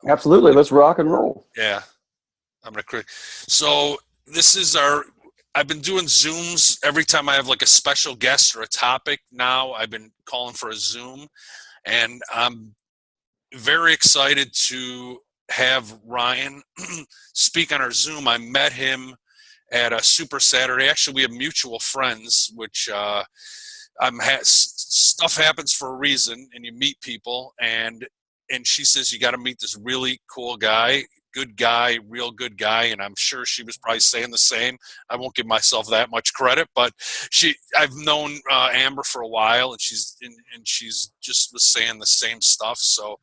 Absolutely. Let's rock and roll. Yeah, I'm gonna create. So this is I've been doing Zooms every time I have like a special guest or a topic. Now I've been calling for a Zoom, and I'm very excited to have Ryan speak on our Zoom. I met him at a Super Saturday. Actually, we have mutual friends, which stuff happens for a reason, and you meet people. And she says you got to meet this really cool guy, good guy, real good guy. And I'm sure she was probably saying the same. I won't give myself that much credit, but I've known Amber for a while, and she's just was saying the same stuff. So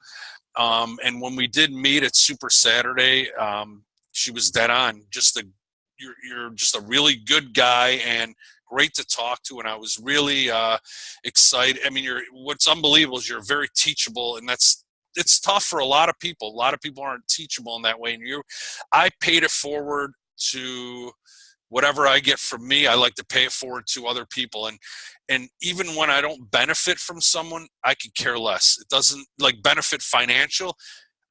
and when we did meet at Super Saturday, she was dead on. You're just a really good guy and great to talk to. And I was really excited. I mean, what's unbelievable is you're very teachable, and it's tough for a lot of people. A lot of people aren't teachable in that way. And I paid it forward to whatever I get from me. I like to pay it forward to other people. And even when I don't benefit from someone, I could care less. It doesn't like benefit financial.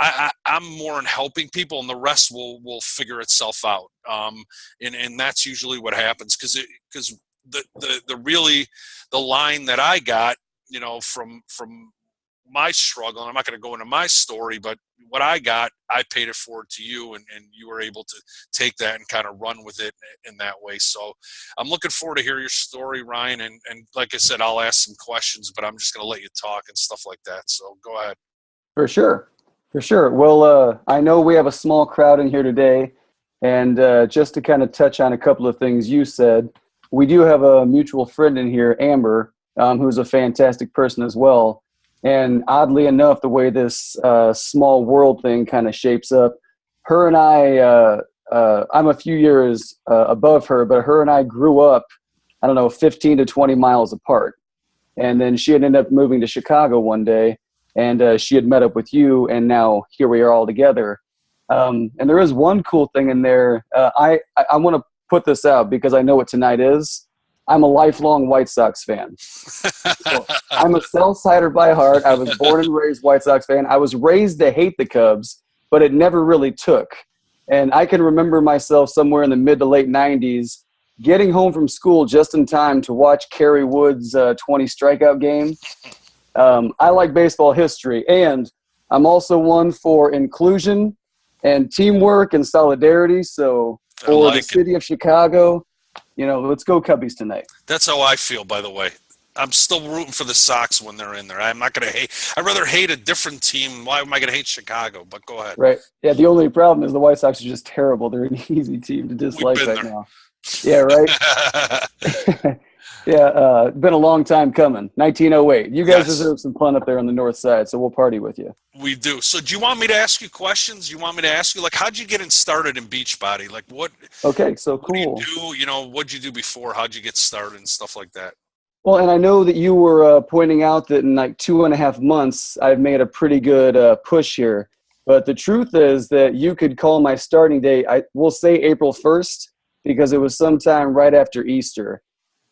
I'm more in helping people, and the rest will figure itself out. And that's usually what happens because the line that I got, from my struggle, and I'm not going to go into my story, but what I got, I paid it forward to you, and you were able to take that and kind of run with it in that way. So I'm looking forward to hear your story, Ryan. And like I said, I'll ask some questions, but I'm just going to let you talk and stuff like that. So go ahead. For sure. For sure. Well, I know we have a small crowd in here today, and just to kind of touch on a couple of things you said, we do have a mutual friend in here, Amber, who's a fantastic person as well. And oddly enough, the way this small world thing kind of shapes up, her and I'm a few years above her, but her and I grew up, I don't know, 15 to 20 miles apart. And then she had ended up moving to Chicago one day, and she had met up with you, and now here we are all together. And there is one cool thing in there. I want to put this out because I know what tonight is. I'm a lifelong White Sox fan. So I'm a Southsider by heart. I was born and raised White Sox fan. I was raised to hate the Cubs, but it never really took. And I can remember myself somewhere in the mid to late 90s getting home from school just in time to watch Kerry Wood's 20 strikeout game. I like baseball history, and I'm also one for inclusion and teamwork and solidarity. So for the city of Chicago, let's go Cubbies tonight. That's how I feel, by the way. I'm still rooting for the Sox when they're in there. I'm not going to hate. I'd rather hate a different team. Why am I going to hate Chicago? But go ahead. Right. Yeah, the only problem is the White Sox are just terrible. They're an easy team to dislike right now. Yeah, right? Yeah, been a long time coming. 1908. You guys deserve some fun up there on the north side, so we'll party with you. We do. So do you want me to ask you questions? You want me to ask you, like, how'd you get started in Beachbody? Like, what? Okay, so cool. What do you do? What'd you do before? How'd you get started and stuff like that? Well, and I know that you were pointing out that in like 2.5 months, I've made a pretty good push here. But the truth is that you could call my starting date, we'll say April 1st, because it was sometime right after Easter.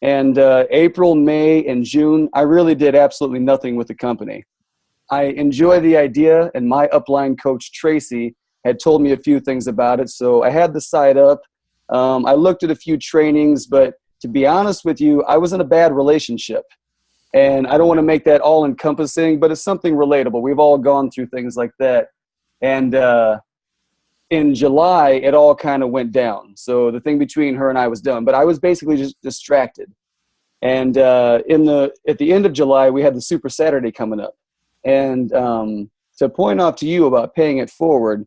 And April, May, and June, I really did absolutely nothing with the company. I enjoy the idea, and my upline coach, Tracy, had told me a few things about it. So I had the site up. I looked at a few trainings, but to be honest with you, I was in a bad relationship. And I don't want to make that all-encompassing, but it's something relatable. We've all gone through things like that. And in July, it all kind of went down. So the thing between her and I was done. But I was basically just distracted. And at the end of July, we had the Super Saturday coming up. And to point off to you about paying it forward,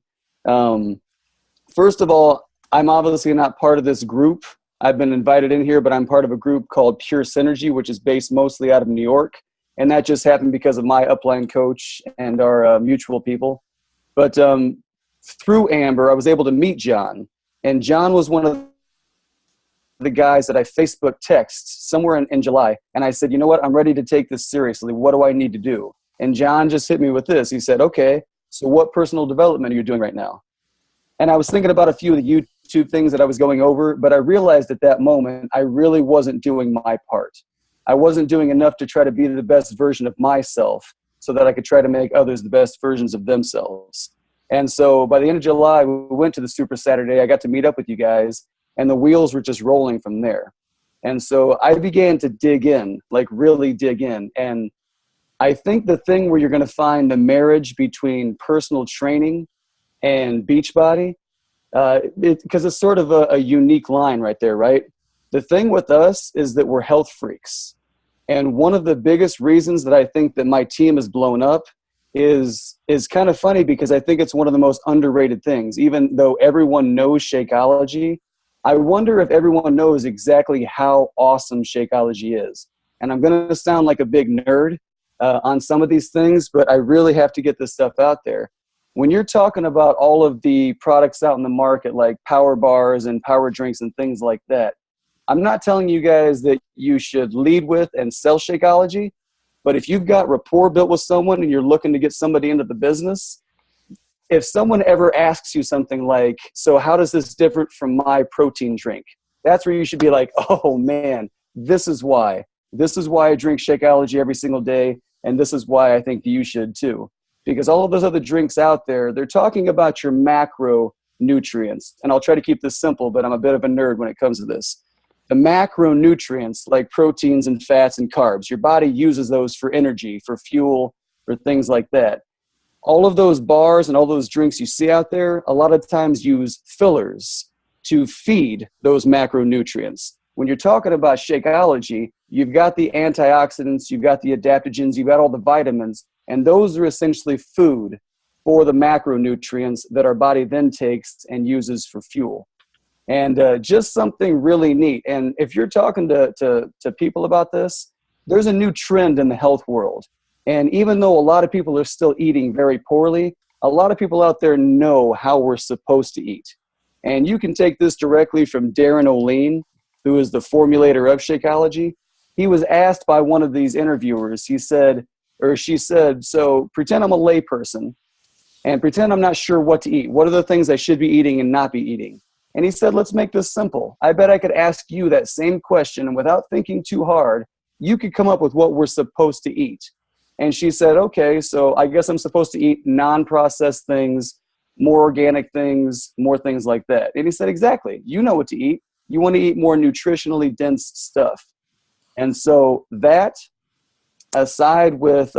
first of all, I'm obviously not part of this group. I've been invited in here, but I'm part of a group called Pure Synergy, which is based mostly out of New York. And that just happened because of my upline coach and our mutual people. But through Amber, I was able to meet John. And John was one of the guys that I Facebook text somewhere in July. And I said, you know what? I'm ready to take this seriously. What do I need to do? And John just hit me with this. He said, okay, so what personal development are you doing right now? And I was thinking about a few of the YouTube things that I was going over, but I realized at that moment, I really wasn't doing my part. I wasn't doing enough to try to be the best version of myself so that I could try to make others the best versions of themselves. And so by the end of July, we went to the Super Saturday. I got to meet up with you guys, and the wheels were just rolling from there. And so I began to dig in, like really dig in. And I think the thing where you're going to find the marriage between personal training and Beachbody, because it's sort of a unique line right there, right? The thing with us is that we're health freaks. And one of the biggest reasons that I think that my team has blown up is kind of funny, because I think it's one of the most underrated things. Even though everyone knows Shakeology, I wonder if everyone knows exactly how awesome Shakeology is. And I'm going to sound like a big nerd on some of these things, but I really have to get this stuff out there. When you're talking about all of the products out in the market, like power bars and power drinks and things like that, I'm not telling you guys that you should lead with and sell Shakeology, but if you've got rapport built with someone and you're looking to get somebody into the business, if someone ever asks you something like, so how does this differ from my protein drink? That's where you should be like, oh man, this is why. This is why I drink Shakeology every single day, and this is why I think you should too. Because all of those other drinks out there, they're talking about your macronutrients. And I'll try to keep this simple, but I'm a bit of a nerd when it comes to this. The macronutrients, like proteins and fats and carbs, your body uses those for energy, for fuel, for things like that. All of those bars and all those drinks you see out there, a lot of times use fillers to feed those macronutrients. When you're talking about Shakeology, you've got the antioxidants, you've got the adaptogens, you've got all the vitamins, and those are essentially food for the macronutrients that our body then takes and uses for fuel. And just something really neat. And if you're talking to people about this, there's a new trend in the health world. And even though a lot of people are still eating very poorly, a lot of people out there know how we're supposed to eat. And you can take this directly from Darren O'Lean, who is the formulator of Shakeology. He was asked by one of these interviewers, she said, so pretend I'm a layperson and pretend I'm not sure what to eat. What are the things I should be eating and not be eating? And he said, let's make this simple. I bet I could ask you that same question, and without thinking too hard, you could come up with what we're supposed to eat. And she said, okay, so I guess I'm supposed to eat non-processed things, more organic things, more things like that. And he said, exactly. You know what to eat. You want to eat more nutritionally dense stuff. And so that, aside with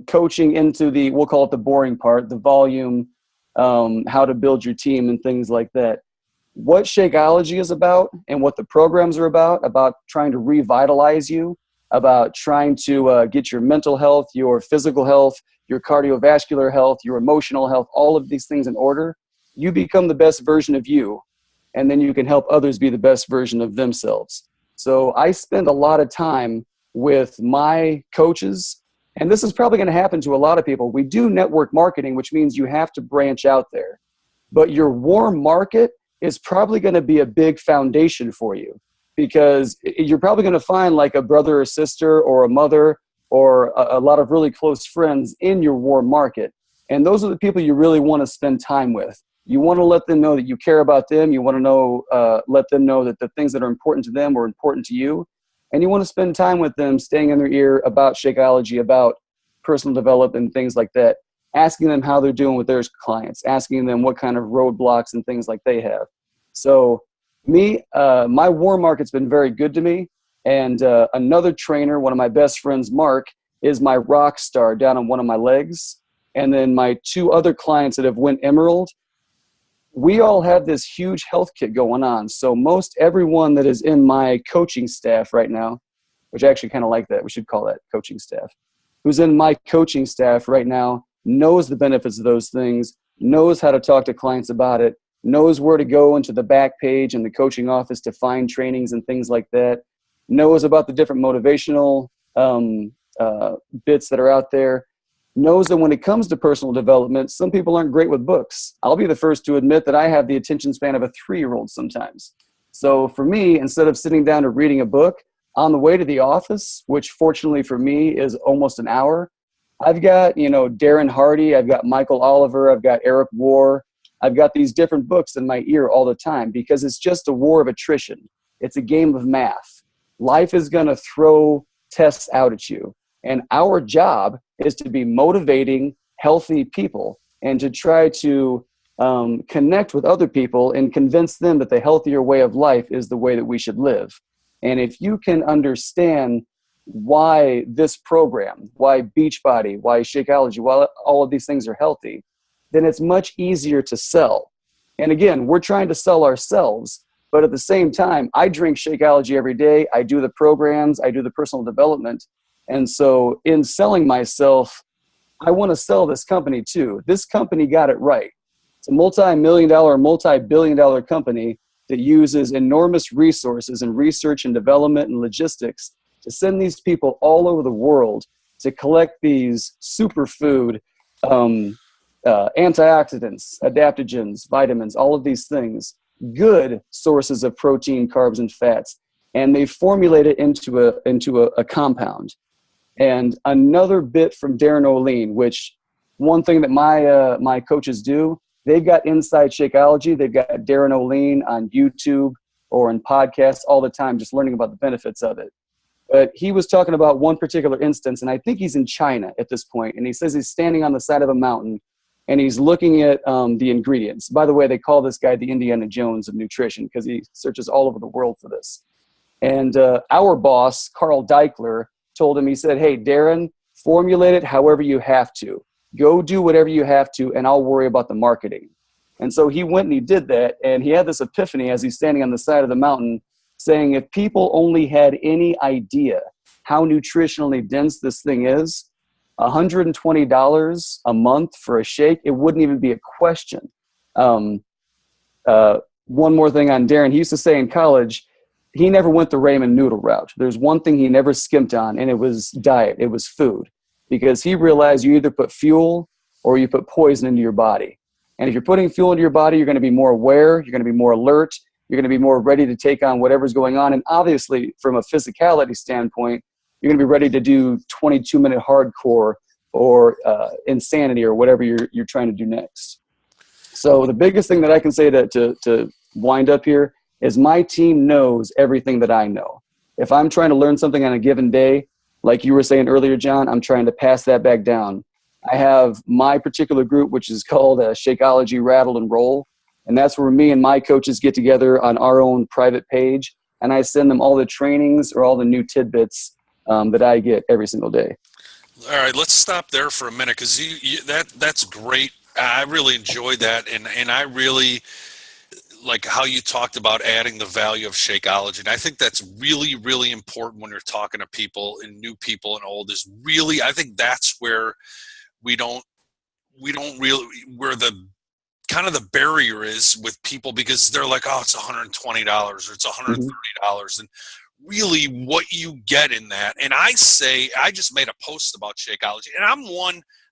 coaching into the, we'll call it the boring part, the volume, how to build your team and things like that, what Shakeology is about and what the programs are about trying to revitalize you, about trying to get your mental health, your physical health, your cardiovascular health, your emotional health, all of these things in order, you become the best version of you. And then you can help others be the best version of themselves. So I spend a lot of time with my coaches, and this is probably going to happen to a lot of people. We do network marketing, which means you have to branch out there. But your warm market is probably going to be a big foundation for you, because you're probably going to find like a brother or sister or a mother or a lot of really close friends in your warm market. And those are the people you really want to spend time with. You want to let them know that you care about them. You want to let them know that the things that are important to them are important to you. And you want to spend time with them, staying in their ear about Shakeology, about personal development and things like that, asking them how they're doing with their clients, asking them what kind of roadblocks and things like they have. So me, my warm market's been very good to me. And another trainer, one of my best friends, Mark, is my rock star down on one of my legs. And then my two other clients that have went Emerald, we all have this huge health kit going on. So most everyone that is in my coaching staff right now, which I actually kind of like that, we should call that coaching staff, who's in my coaching staff right now knows the benefits of those things, knows how to talk to clients about it, knows where to go into the back page in the coaching office to find trainings and things like that, knows about the different motivational bits that are out there, knows that when it comes to personal development, some people aren't great with books. I'll be the first to admit that I have the attention span of a 3-year-old sometimes. So for me, instead of sitting down and reading a book, on the way to the office, which fortunately for me is almost an hour, I've got, Darren Hardy, I've got Michael Oliver, I've got Eric Warr, I've got these different books in my ear all the time, because it's just a war of attrition. It's a game of math. Life is going to throw tests out at you. And our job is to be motivating, healthy people and to try to connect with other people and convince them that the healthier way of life is the way that we should live. And if you can understand why this program, why Beachbody, why Shakeology, why all of these things are healthy, then it's much easier to sell. And again, we're trying to sell ourselves, but at the same time, I drink Shakeology every day. I do the programs, I do the personal development. And so in selling myself, I want to sell this company too. This company got it right. It's a multi-million-dollar, multi-billion-dollar company that uses enormous resources in research and development and logistics to send these people all over the world to collect these superfood antioxidants, adaptogens, vitamins, all of these things, good sources of protein, carbs, and fats, and they formulate it into a compound. And another bit from Darren O'Lean, which one thing that my coaches do, they've got Inside Shakeology. They've got Darren O'Lean on YouTube or in podcasts all the time, just learning about the benefits of it. But he was talking about one particular instance, and I think he's in China at this point, and he says he's standing on the side of a mountain, and he's looking at the ingredients. By the way, they call this guy the Indiana Jones of nutrition because he searches all over the world for this. And our boss, Carl Deichler, told him, he said, hey, Darren, formulate it however you have to. Go do whatever you have to, and I'll worry about the marketing. And so he went and he did that, and he had this epiphany as he's standing on the side of the mountain saying, if people only had any idea how nutritionally dense this thing is, $120 a month for a shake, it wouldn't even be a question. One more thing on Darren. He used to say in college, he never went the ramen noodle route. There's one thing he never skimped on, and it was diet. It was food. Because he realized you either put fuel or you put poison into your body. And if you're putting fuel into your body, you're going to be more aware, you're going to be more alert, you're going to be more ready to take on whatever's going on. And obviously, from a physicality standpoint, you're going to be ready to do 22-minute hardcore or insanity or whatever you're trying to do next. So the biggest thing that I can say to wind up here is my team knows everything that I know. If I'm trying to learn something on a given day, like you were saying earlier, John, I'm trying to pass that back down. I have my particular group, which is called Shakeology Rattle and Roll. And that's where me and my coaches get together on our own private page. And I send them all the trainings or all the new tidbits that I get every single day. All right, let's stop there for a minute because that's great. I really enjoyed that. And I really like how you talked about adding the value of Shakeology. And I think that's really, really important when you're talking to people and new people and old is really, I think that's where we don't really, where the kind of the barrier is with people because they're like, oh, it's $120 or it's $130. And really what you get in that. And I just made a post about Shakeology and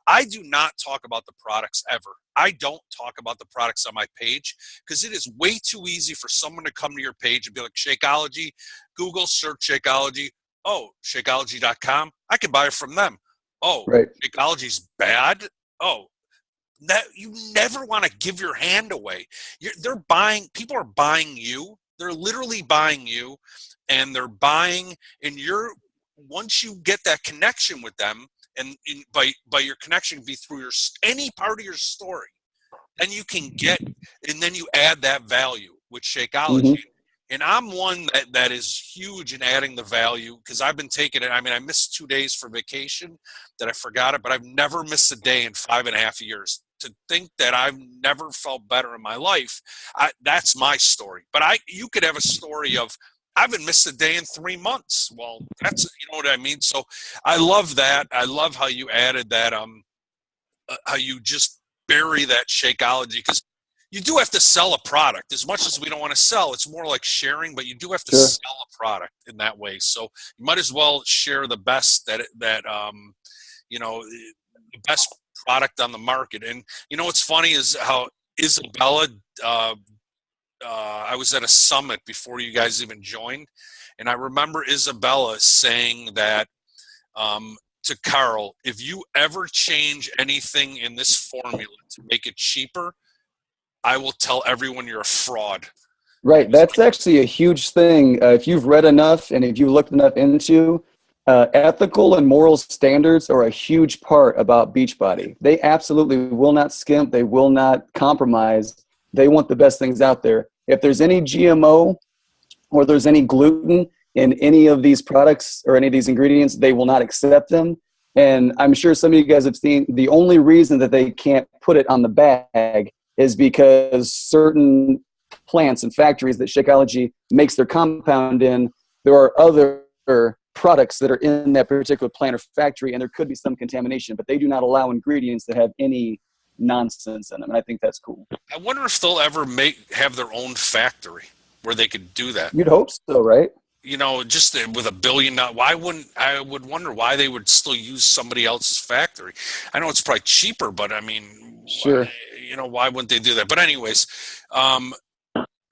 I do not talk about the products ever. I don't talk about the products on my page because it is way too easy for someone to come to your page and be like, Shakeology, Google search Shakeology. Oh, Shakeology.com. I can buy it from them. Oh, right. Shakeology's bad. Oh, that you never want to give your hand away. People are buying you. They're literally buying you and they're buying and once you get that connection with them, and by your connection be through any part of your story, then you can get, and then you add that value with Shakeology. Mm-hmm. And I'm one that is huge in adding the value because I've been taking it. I mean, I missed 2 days for vacation that I forgot it, but I've never missed a day in 5.5 years. To think that I've never felt better in my life, that's my story. But you could have a story of, I haven't missed a day in 3 months. Well, that's, you know what I mean? So I love that. I love how you added that, how you just bury that Shakeology because you do have to sell a product as much as we don't want to sell. It's more like sharing, but you do have to sell a product in that way. So you might as well share the best the best product on the market. And you know, what's funny is how Isabella, I was at a summit before you guys even joined. And I remember Isabella saying that to Carl, if you ever change anything in this formula to make it cheaper, I will tell everyone you're a fraud. Right. That's actually a huge thing. If you've read enough and if you looked enough into, Ethical and moral standards are a huge part about Beachbody. They absolutely will not skimp. They will not compromise. They want the best things out there. If there's any GMO or there's any gluten in any of these products or any of these ingredients, they will not accept them. And I'm sure some of you guys have seen the only reason that they can't put it on the bag is because certain plants and factories that Shakeology makes their compound in, there are other products that are in that particular plant or factory, and there could be some contamination, but they do not allow ingredients that have any nonsense in them. And I think that's cool. I wonder if they'll ever have their own factory where they could do that. You'd hope so, right? You know, just with $1 billion, I would wonder why they would still use somebody else's factory. I know it's probably cheaper, but I mean, sure. Why wouldn't they do that? But anyways,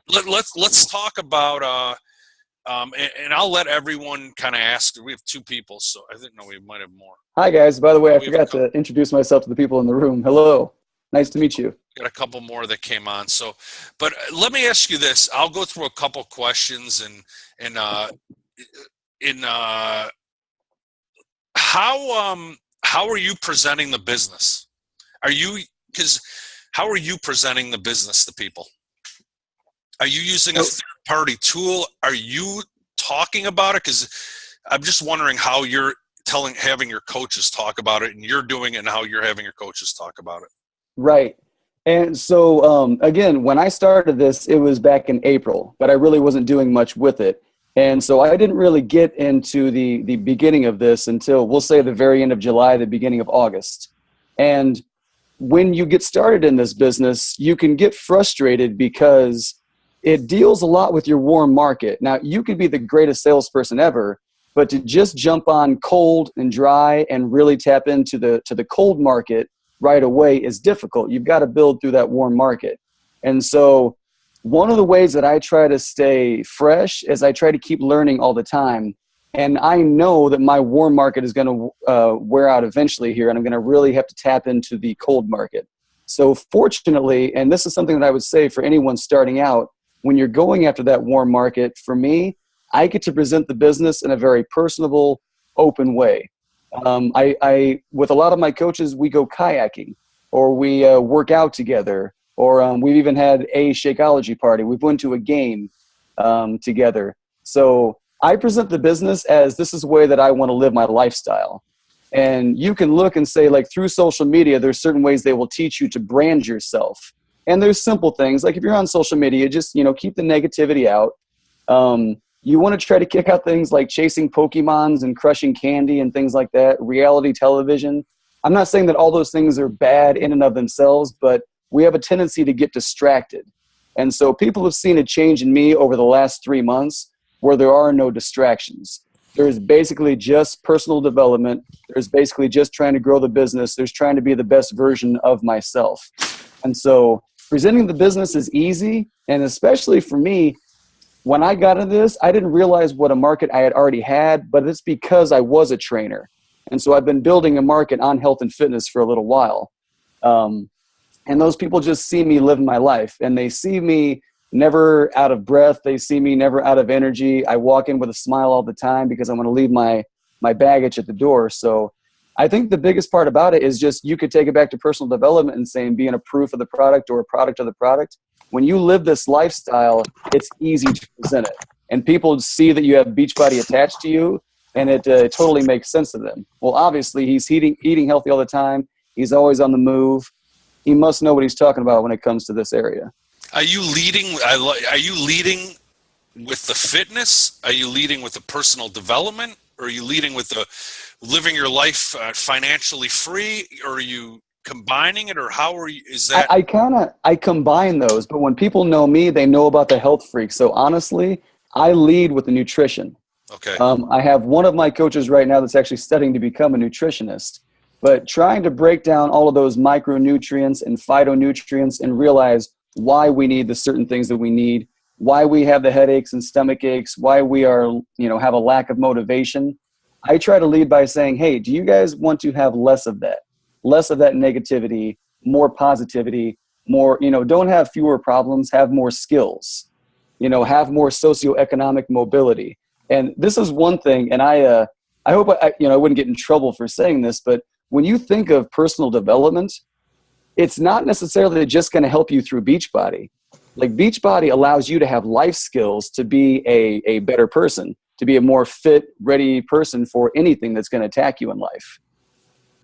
let's talk about, and I'll let everyone kind of ask. We have 2 people, so I think, no, we might have more. Hi, guys. By the way, I forgot to introduce myself to the people in the room. Hello. Nice to meet you. Got a couple more that came on. So, but let me ask you this. I'll go through a couple questions and how are you presenting the business? How are you presenting the business to people? Are you using a third-party tool? Are you talking about it? Because I'm just wondering how you're having your coaches talk about it, and you're doing it, and how you're having your coaches talk about it. Right. And so, again, when I started this, it was back in April, but I really wasn't doing much with it. And so I didn't really get into the beginning of this until, we'll say, the very end of July, the beginning of August. And when you get started in this business, you can get frustrated because it deals a lot with your warm market. Now, you could be the greatest salesperson ever, but to just jump on cold and dry and really tap into the cold market right away is difficult. You've got to build through that warm market. And so one of the ways that I try to stay fresh is I try to keep learning all the time. And I know that my warm market is going to wear out eventually here, and I'm going to really have to tap into the cold market. So fortunately, and this is something that I would say for anyone starting out, when you're going after that warm market, for me, I get to present the business in a very personable, open way. I with a lot of my coaches, we go kayaking, or we work out together, or we've even had a Shakeology party. We've went to a game together. So I present the business as this is the way that I want to live my lifestyle. And you can look and say, like, through social media, there's certain ways they will teach you to brand yourself. And there's simple things, like if you're on social media, just, keep the negativity out. You want to try to kick out things like chasing Pokemons and crushing candy and things like that, reality television. I'm not saying that all those things are bad in and of themselves, but we have a tendency to get distracted. And so people have seen a change in me over the last 3 months where there are no distractions. There's basically just personal development. There's basically just trying to grow the business. There's trying to be the best version of myself. And so presenting the business is easy. And especially for me, when I got into this, I didn't realize what a market I had already had, but it's because I was a trainer. And so I've been building a market on health and fitness for a little while. And those people just see me live my life, and they see me never out of breath. They see me never out of energy. I walk in with a smile all the time because I want to leave my baggage at the door. So I think the biggest part about it is just you could take it back to personal development and saying being a proof of the product or a product of the product. When you live this lifestyle, it's easy to present it. And people see that you have Beachbody attached to you, and it totally makes sense to them. Well, obviously, he's eating healthy all the time. He's always on the move. He must know what he's talking about when it comes to this area. Are you leading? Are you leading with the fitness? Are you leading with the personal development? Or are you leading with the living your life financially free? Or are you combining it? Or how are you? Is that? I combine those, but when people know me, they know about the health freak. So honestly, I lead with the nutrition. Okay. I have one of my coaches right now that's actually studying to become a nutritionist, but trying to break down all of those micronutrients and phytonutrients and realize why we need the certain things that we need, why we have the headaches and stomach aches, why we are, have a lack of motivation. I try to lead by saying, hey, do you guys want to have less of that negativity, more positivity, more, don't have fewer problems, have more skills, have more socioeconomic mobility. And this is one thing, and I hope I wouldn't get in trouble for saying this, but when you think of personal development, it's not necessarily just going to help you through Beachbody. Like Beachbody allows you to have life skills to be a better person, to be a more fit, ready person for anything that's going to attack you in life.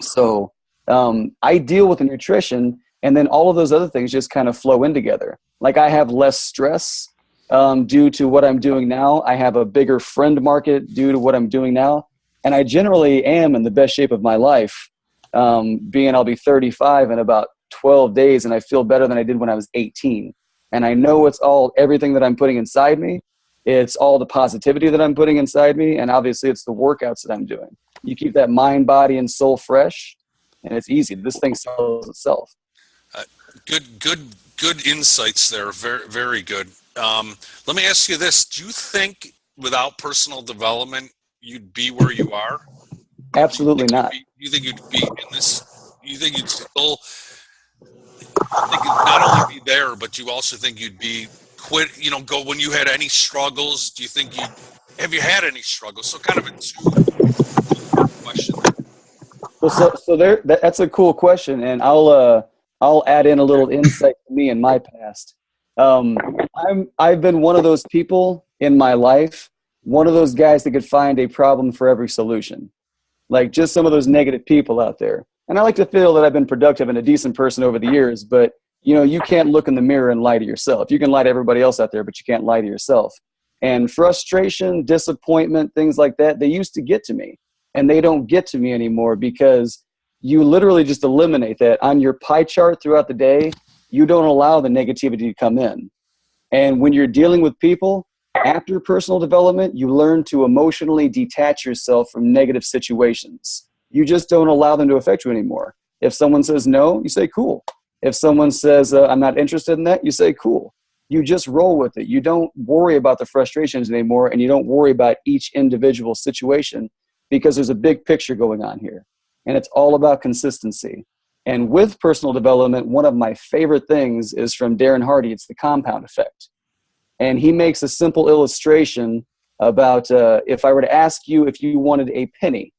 So I deal with the nutrition, and then all of those other things just kind of flow in together. Like I have less stress due to what I'm doing now. I have a bigger friend market due to what I'm doing now. And I generally am in the best shape of my life, being I'll be 35 in about 12 days, and I feel better than I did when I was 18. And I know it's everything that I'm putting inside me. It's all the positivity that I'm putting inside me. And obviously it's the workouts that I'm doing. You keep that mind, body, and soul fresh, and it's easy. This thing sells itself. Good insights there. Very, very good. Let me ask you this. Do you think without personal development, you'd be where you are? Absolutely not. You think you'd be in this? You think you'd still think you'd not only be there, but you also think you'd be quit? Go when you had any struggles. Do you think have you had any struggles? So kind of a two-part question. Well, so that's a cool question, and I'll add in a little insight to me in my past. I've been one of those people in my life, one of those guys that could find a problem for every solution. Like just some of those negative people out there. And I like to feel that I've been productive and a decent person over the years, but you can't look in the mirror and lie to yourself. You can lie to everybody else out there, but you can't lie to yourself. And frustration, disappointment, things like that, they used to get to me, and they don't get to me anymore because you literally just eliminate that on your pie chart throughout the day. You don't allow the negativity to come in. And when you're dealing with people, after personal development, you learn to emotionally detach yourself from negative situations. You just don't allow them to affect you anymore. If someone says no, you say, cool. If someone says, I'm not interested in that, you say, cool. You just roll with it. You don't worry about the frustrations anymore, and you don't worry about each individual situation because there's a big picture going on here. And it's all about consistency. And with personal development, one of my favorite things is from Darren Hardy. It's the compound effect. And he makes a simple illustration about if I were to ask you if you wanted a penny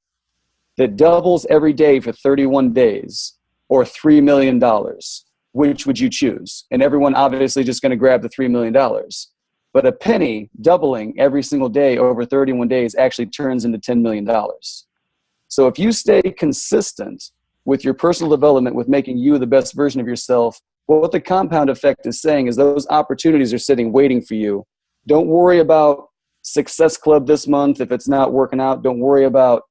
that doubles every day for 31 days or $3 million, which would you choose? And everyone obviously just going to grab the $3 million. But a penny doubling every single day over 31 days actually turns into $10 million. So if you stay consistent with your personal development, with making you the best version of yourself, what the compound effect is saying is those opportunities are sitting waiting for you. Don't worry about Success Club this month if it's not working out. Don't worry about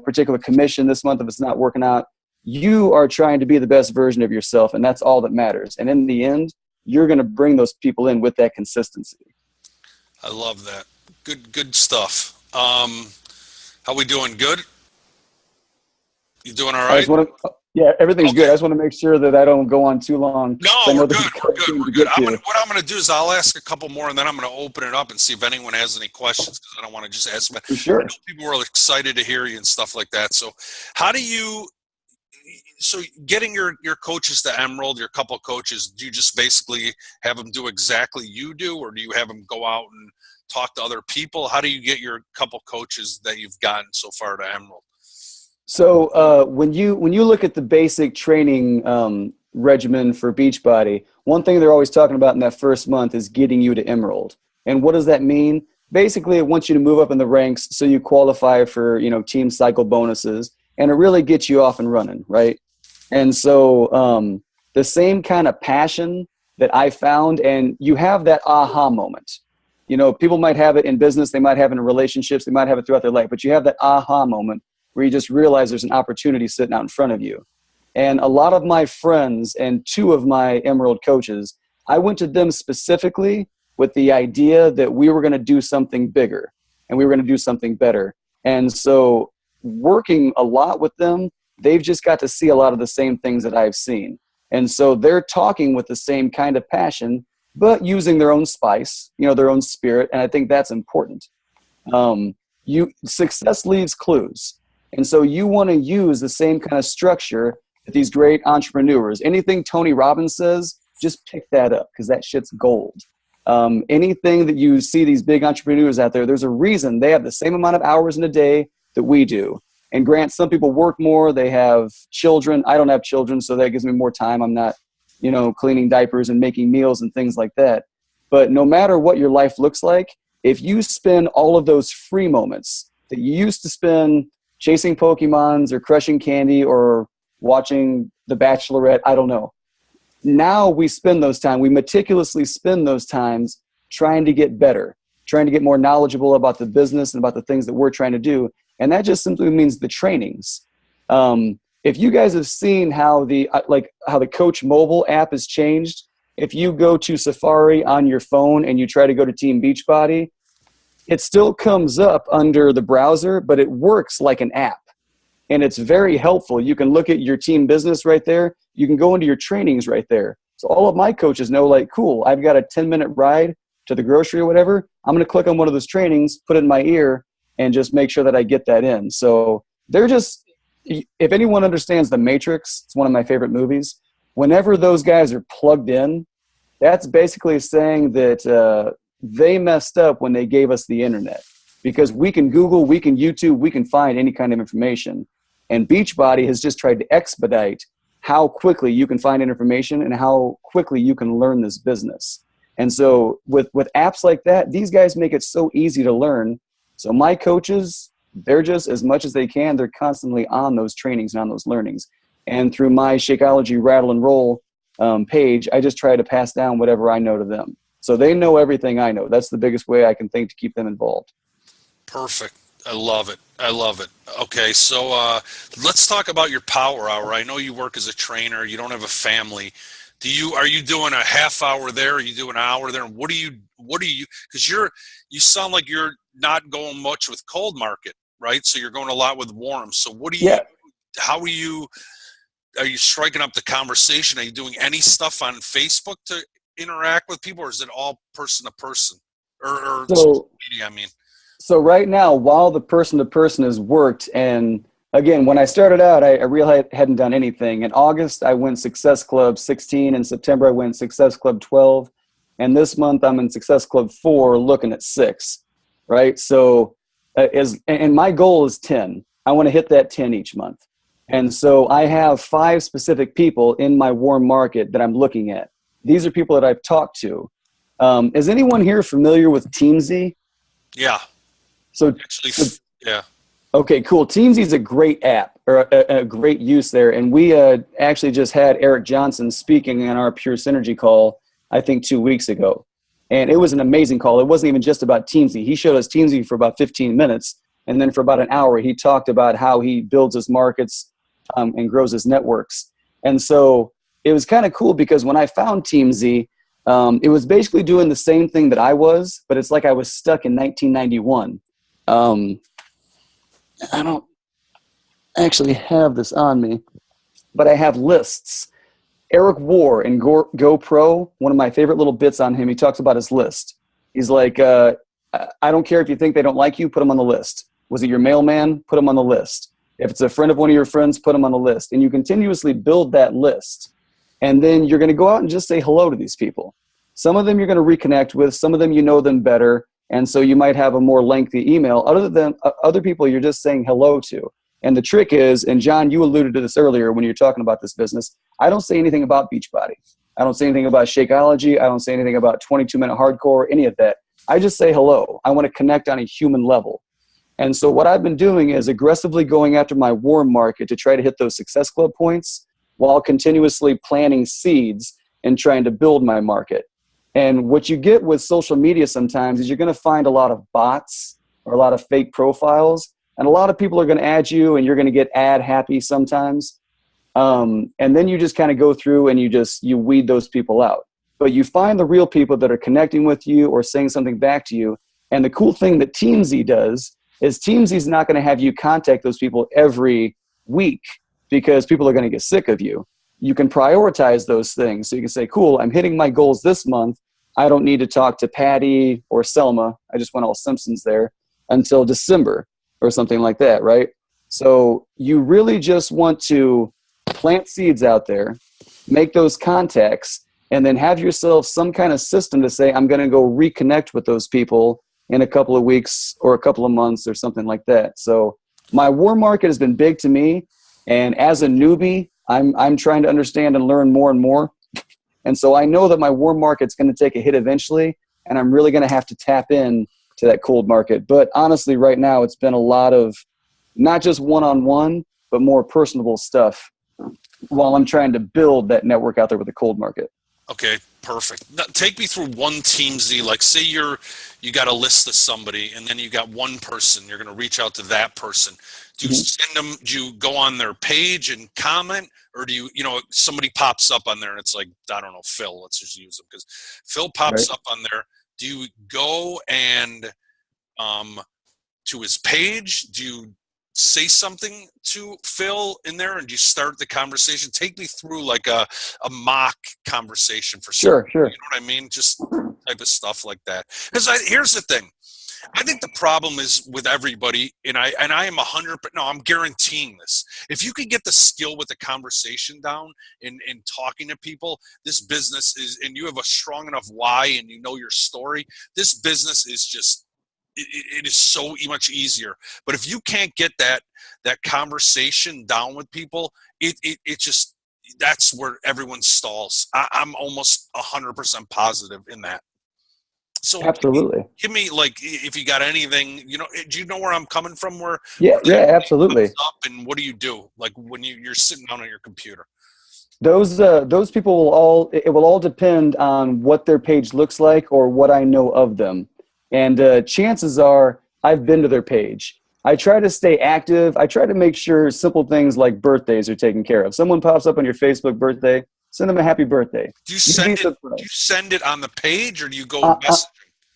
particular commission this month if it's not working out. You are trying to be the best version of yourself, and that's all that matters. And in the end, you're going to bring those people in with that consistency. I love that. Good stuff. How we doing? Good? You doing all right? Yeah, everything's good. I just want to make sure that I don't go on too long. No, we're good. We're good. What I'm going to do is I'll ask a couple more, and then I'm going to open it up and see if anyone has any questions, because I don't want to just ask them. Sure. I know people were excited to hear you and stuff like that. So getting your coaches to Emerald, your couple coaches, do you just basically have them do exactly you do, or do you have them go out and talk to other people? How do you get your couple coaches that you've gotten so far to Emerald? So when you look at the basic training regimen for Beachbody, one thing they're always talking about in that first month is getting you to Emerald. And what does that mean? Basically, it wants you to move up in the ranks so you qualify for team cycle bonuses, and it really gets you off and running, right? And so the same kind of passion that I found, and you have that aha moment. People might have it in business, they might have it in relationships, they might have it throughout their life, but you have that aha moment where you just realize there's an opportunity sitting out in front of you. And a lot of my friends and two of my Emerald coaches, I went to them specifically with the idea that we were going to do something bigger and we were going to do something better. And so working a lot with them, they've just got to see a lot of the same things that I've seen. And so they're talking with the same kind of passion, but using their own spice, their own spirit. And I think that's important. Success leaves clues. And so you want to use the same kind of structure that these great entrepreneurs, anything Tony Robbins says, just pick that up because that shit's gold. Anything that you see these big entrepreneurs out there, there's a reason they have the same amount of hours in a day. that we do. And Grant, some people work more, they have children. I don't have children, so that gives me more time. I'm not, cleaning diapers and making meals and things like that. But no matter what your life looks like, if you spend all of those free moments that you used to spend chasing Pokemons or crushing candy or watching The Bachelorette, I don't know. Now we meticulously spend those times trying to get better, trying to get more knowledgeable about the business and about the things that we're trying to do. And that just simply means the trainings. If you guys have seen how the Coach mobile app has changed, if you go to Safari on your phone and you try to go to Team Beachbody, it still comes up under the browser, but it works like an app. And it's very helpful. You can look at your team business right there. You can go into your trainings right there. So all of my coaches know, like, cool, I've got a 10-minute ride to the grocery or whatever. I'm going to click on one of those trainings, put it in my ear, and just make sure that I get that in. So they're just, if anyone understands The Matrix, it's one of my favorite movies. Whenever those guys are plugged in, that's basically saying that they messed up when they gave us the internet. Because we can Google, we can YouTube, we can find any kind of information. And Beachbody has just tried to expedite how quickly you can find information and how quickly you can learn this business. And so with apps like that, these guys make it so easy to learn. So my coaches, they're just, as much as they can, they're constantly on those trainings and on those learnings. And through my Shakeology Rattle and Roll page, I just try to pass down whatever I know to them. So they know everything I know. That's the biggest way I can think to keep them involved. Perfect. I love it. I love it. Okay, so let's talk about your power hour. I know you work as a trainer. You don't have a family. Are you doing a half hour there? Are you doing an hour there? What do you? Because you sound like you're not going much with cold market, right? So you're going a lot with warm. So what do you? Yeah. How are you striking up the conversation? Are you doing any stuff on Facebook to interact with people, or is it all person to person or social media? I mean. So right now, while the person-to-person has worked, and again, when I started out, I really hadn't done anything. In August, I went Success Club 16. In September, I went Success Club 12. And this month, I'm in Success Club 4, looking at 6, right? So, and my goal is 10. I want to hit that 10 each month. And so I have 5 specific people in my warm market that I'm looking at. These are people that I've talked to. Is anyone here familiar with TeamZ? Yeah. So, yeah. Okay, cool. TeamZ is a great app, or a great use there. And we actually just had Eric Johnson speaking on our Pure Synergy call, I think 2 weeks ago. And it was an amazing call. It wasn't even just about TeamZ. He showed us TeamZ for about 15 minutes. And then for about an hour, he talked about how he builds his markets and grows his networks. And so it was kind of cool because when I found TeamZ, it was basically doing the same thing that I was, but it's like I was stuck in 1991. I don't actually have this on me, but I have lists. Eric War in GoPro, one of my favorite little bits on him, he talks about his list. He's like, I don't care if you think they don't like you, put them on the list. Was it your mailman? Put them on the list. If it's a friend of one of your friends, put them on the list. And you continuously build that list. And then you're going to go out and just say hello to these people. Some of them you're going to reconnect with. Some of them you know them better. And so you might have a more lengthy email. Other people you're just saying hello to. And the trick is, and John, you alluded to this earlier when you're talking about this business, I don't say anything about Beachbody. I don't say anything about Shakeology. I don't say anything about 22-minute hardcore, any of that. I just say hello. I want to connect on a human level. And so what I've been doing is aggressively going after my warm market to try to hit those Success Club points while continuously planting seeds and trying to build my market. And what you get with social media sometimes is you're going to find a lot of bots or a lot of fake profiles. And a lot of people are going to add you and you're going to get ad happy sometimes. And then you just kind of go through and you weed those people out. But you find the real people that are connecting with you or saying something back to you. And the cool thing that TeamZ does is TeamZ's not going to have you contact those people every week because people are going to get sick of you. You can prioritize those things. So you can say, cool, I'm hitting my goals this month. I don't need to talk to Patty or Selma. I just went all Simpsons there until December or something like that, right? So you really just want to plant seeds out there, make those contacts, and then have yourself some kind of system to say, I'm going to go reconnect with those people in a couple of weeks or a couple of months or something like that. So my warm market has been big to me. And as a newbie, I'm trying to understand and learn more and more. And so I know that my warm market's going to take a hit eventually, and I'm really going to have to tap in to that cold market. But honestly, right now, it's been a lot of not just one-on-one, but more personable stuff while I'm trying to build that network out there with the cold market. Okay, perfect. Now, take me through one team Z. Like, say you got a list of somebody, and then you got one person. You're going to reach out to that person. Do you send them? Do you go on their page and comment, or do you somebody pops up on there and it's like, I don't know, Phil. Let's just use him because Phil pops up on there. Do you go and to his page? Do you say something to Phil in there, and you start the conversation? Take me through like a mock conversation for sure. You know what I mean? Just type of stuff like that. Because here's the thing. I think the problem is with everybody, and I am 100%. No, I'm guaranteeing this. If you can get the skill with the conversation down in talking to people, this business is, and you have a strong enough why, and you know your story. This business is just. It is so much easier. But if you can't get that conversation down with people, it just, that's where everyone stalls. I'm almost 100% positive in that. So Absolutely. give me like, if you got anything, do you know where I'm coming from? Where Absolutely. up, and what do you do? Like when you're sitting down on your computer? Those people it will all depend on what their page looks like or what I know of them. And chances are I've been to their page. I try to stay active. I try to make sure simple things like birthdays are taken care of. Someone pops up on your Facebook birthday, send them a happy birthday. Do you send it on the page, or do you go messaging?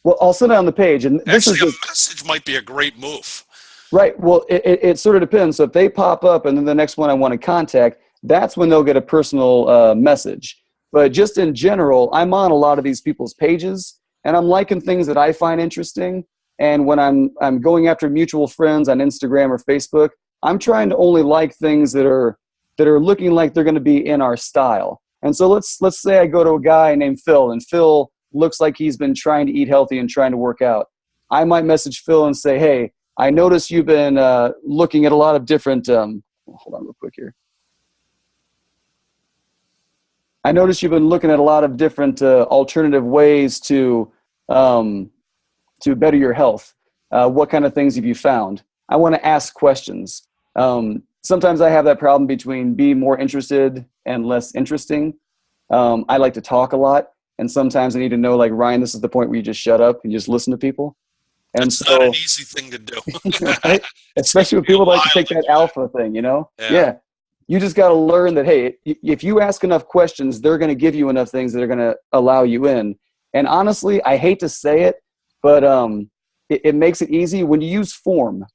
Well, I'll send it on the page. And this actually, is a message might be a great move. Right. Well, it sort of depends. So if they pop up and then the next one I want to contact, that's when they'll get a personal message. But just in general, I'm on a lot of these people's pages, and I'm liking things that I find interesting. And when I'm going after mutual friends on Instagram or Facebook, I'm trying to only like things that are looking like they're going to be in our style. And so let's say I go to a guy named Phil, and Phil looks like he's been trying to eat healthy and trying to work out. I might message Phil and say, hey, I noticed you've been looking at a lot of different hold on real quick here. I noticed you've been looking at a lot of different alternative ways to better your health. What kind of things have you found? I want to ask questions. Sometimes I have that problem between being more interested and less interesting. I like to talk a lot, and sometimes I need to know, like, Ryan, this is the point where you just shut up and just listen to people. And that's not an easy thing to do. Right? Especially with people like to take that alpha thing, Yeah. You just got to learn that, hey, if you ask enough questions, they're going to give you enough things that are going to allow you in. And honestly, I hate to say it, but it makes it easy when you use form.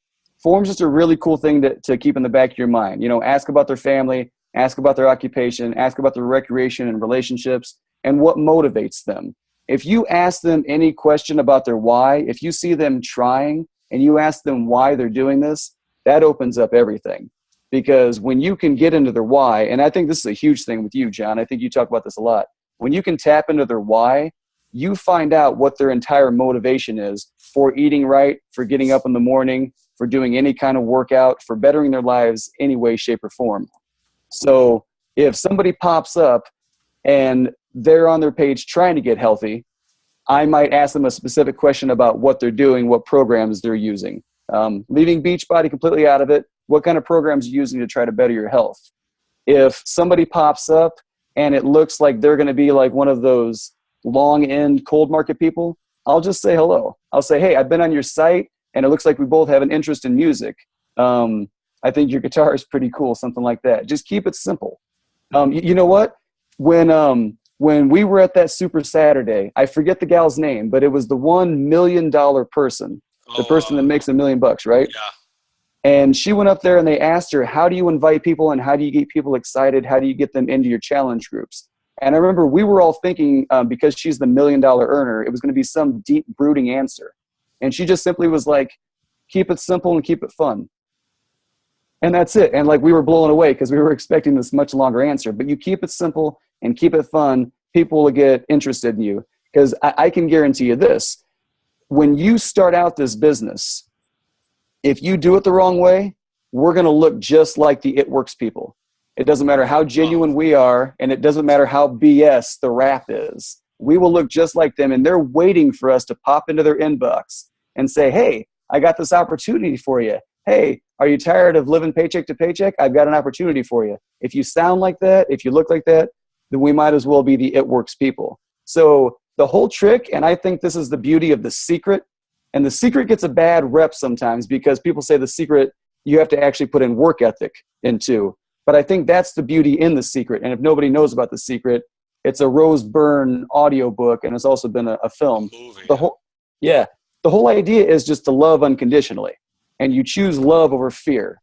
Form's just a really cool thing to keep in the back of your mind. Ask about their family, ask about their occupation, ask about their recreation and relationships, and what motivates them. If you ask them any question about their why, if you see them trying and you ask them why they're doing this, that opens up everything. Because when you can get into their why, and I think this is a huge thing with you, John, I think you talk about this a lot. When you can tap into their why, you find out what their entire motivation is for eating right, for getting up in the morning, for doing any kind of workout, for bettering their lives any way, shape, or form. So if somebody pops up and they're on their page trying to get healthy, I might ask them a specific question about what they're doing, what programs they're using. Leaving Beachbody completely out of it, what kind of programs you're using to try to better your health. If somebody pops up and it looks like they're going to be like one of those long end cold market people, I'll just say hello. I'll say, hey, I've been on your site and it looks like we both have an interest in music. I think your guitar is pretty cool, something like that. Just keep it simple. You know what? When we were at that Super Saturday, I forget the gal's name, but it was the $1 million person, the person that makes $1 million, right? Yeah. And she went up there and they asked her, how do you invite people and how do you get people excited? How do you get them into your challenge groups? And I remember we were all thinking, because she's the $1 million earner, it was going to be some deep, brooding answer. And she just simply was like, keep it simple and keep it fun. And that's it. And like, we were blown away because we were expecting this much longer answer. But you keep it simple and keep it fun, people will get interested in you. Because I can guarantee you this, when you start out this business, if you do it the wrong way, we're going to look just like the It Works people. It doesn't matter how genuine we are, and it doesn't matter how BS the rap is. We will look just like them, and they're waiting for us to pop into their inbox and say, hey, I got this opportunity for you. Hey, are you tired of living paycheck to paycheck? I've got an opportunity for you. If you sound like that, if you look like that, then we might as well be the It Works people. So the whole trick, and I think this is the beauty of The Secret, and The Secret gets a bad rep sometimes because people say The Secret, you have to actually put in work ethic into. But I think that's the beauty in The Secret. And if nobody knows about The Secret, it's a Rose Byrne audiobook, and it's also been a film. Movie. The whole idea is just to love unconditionally, and you choose love over fear.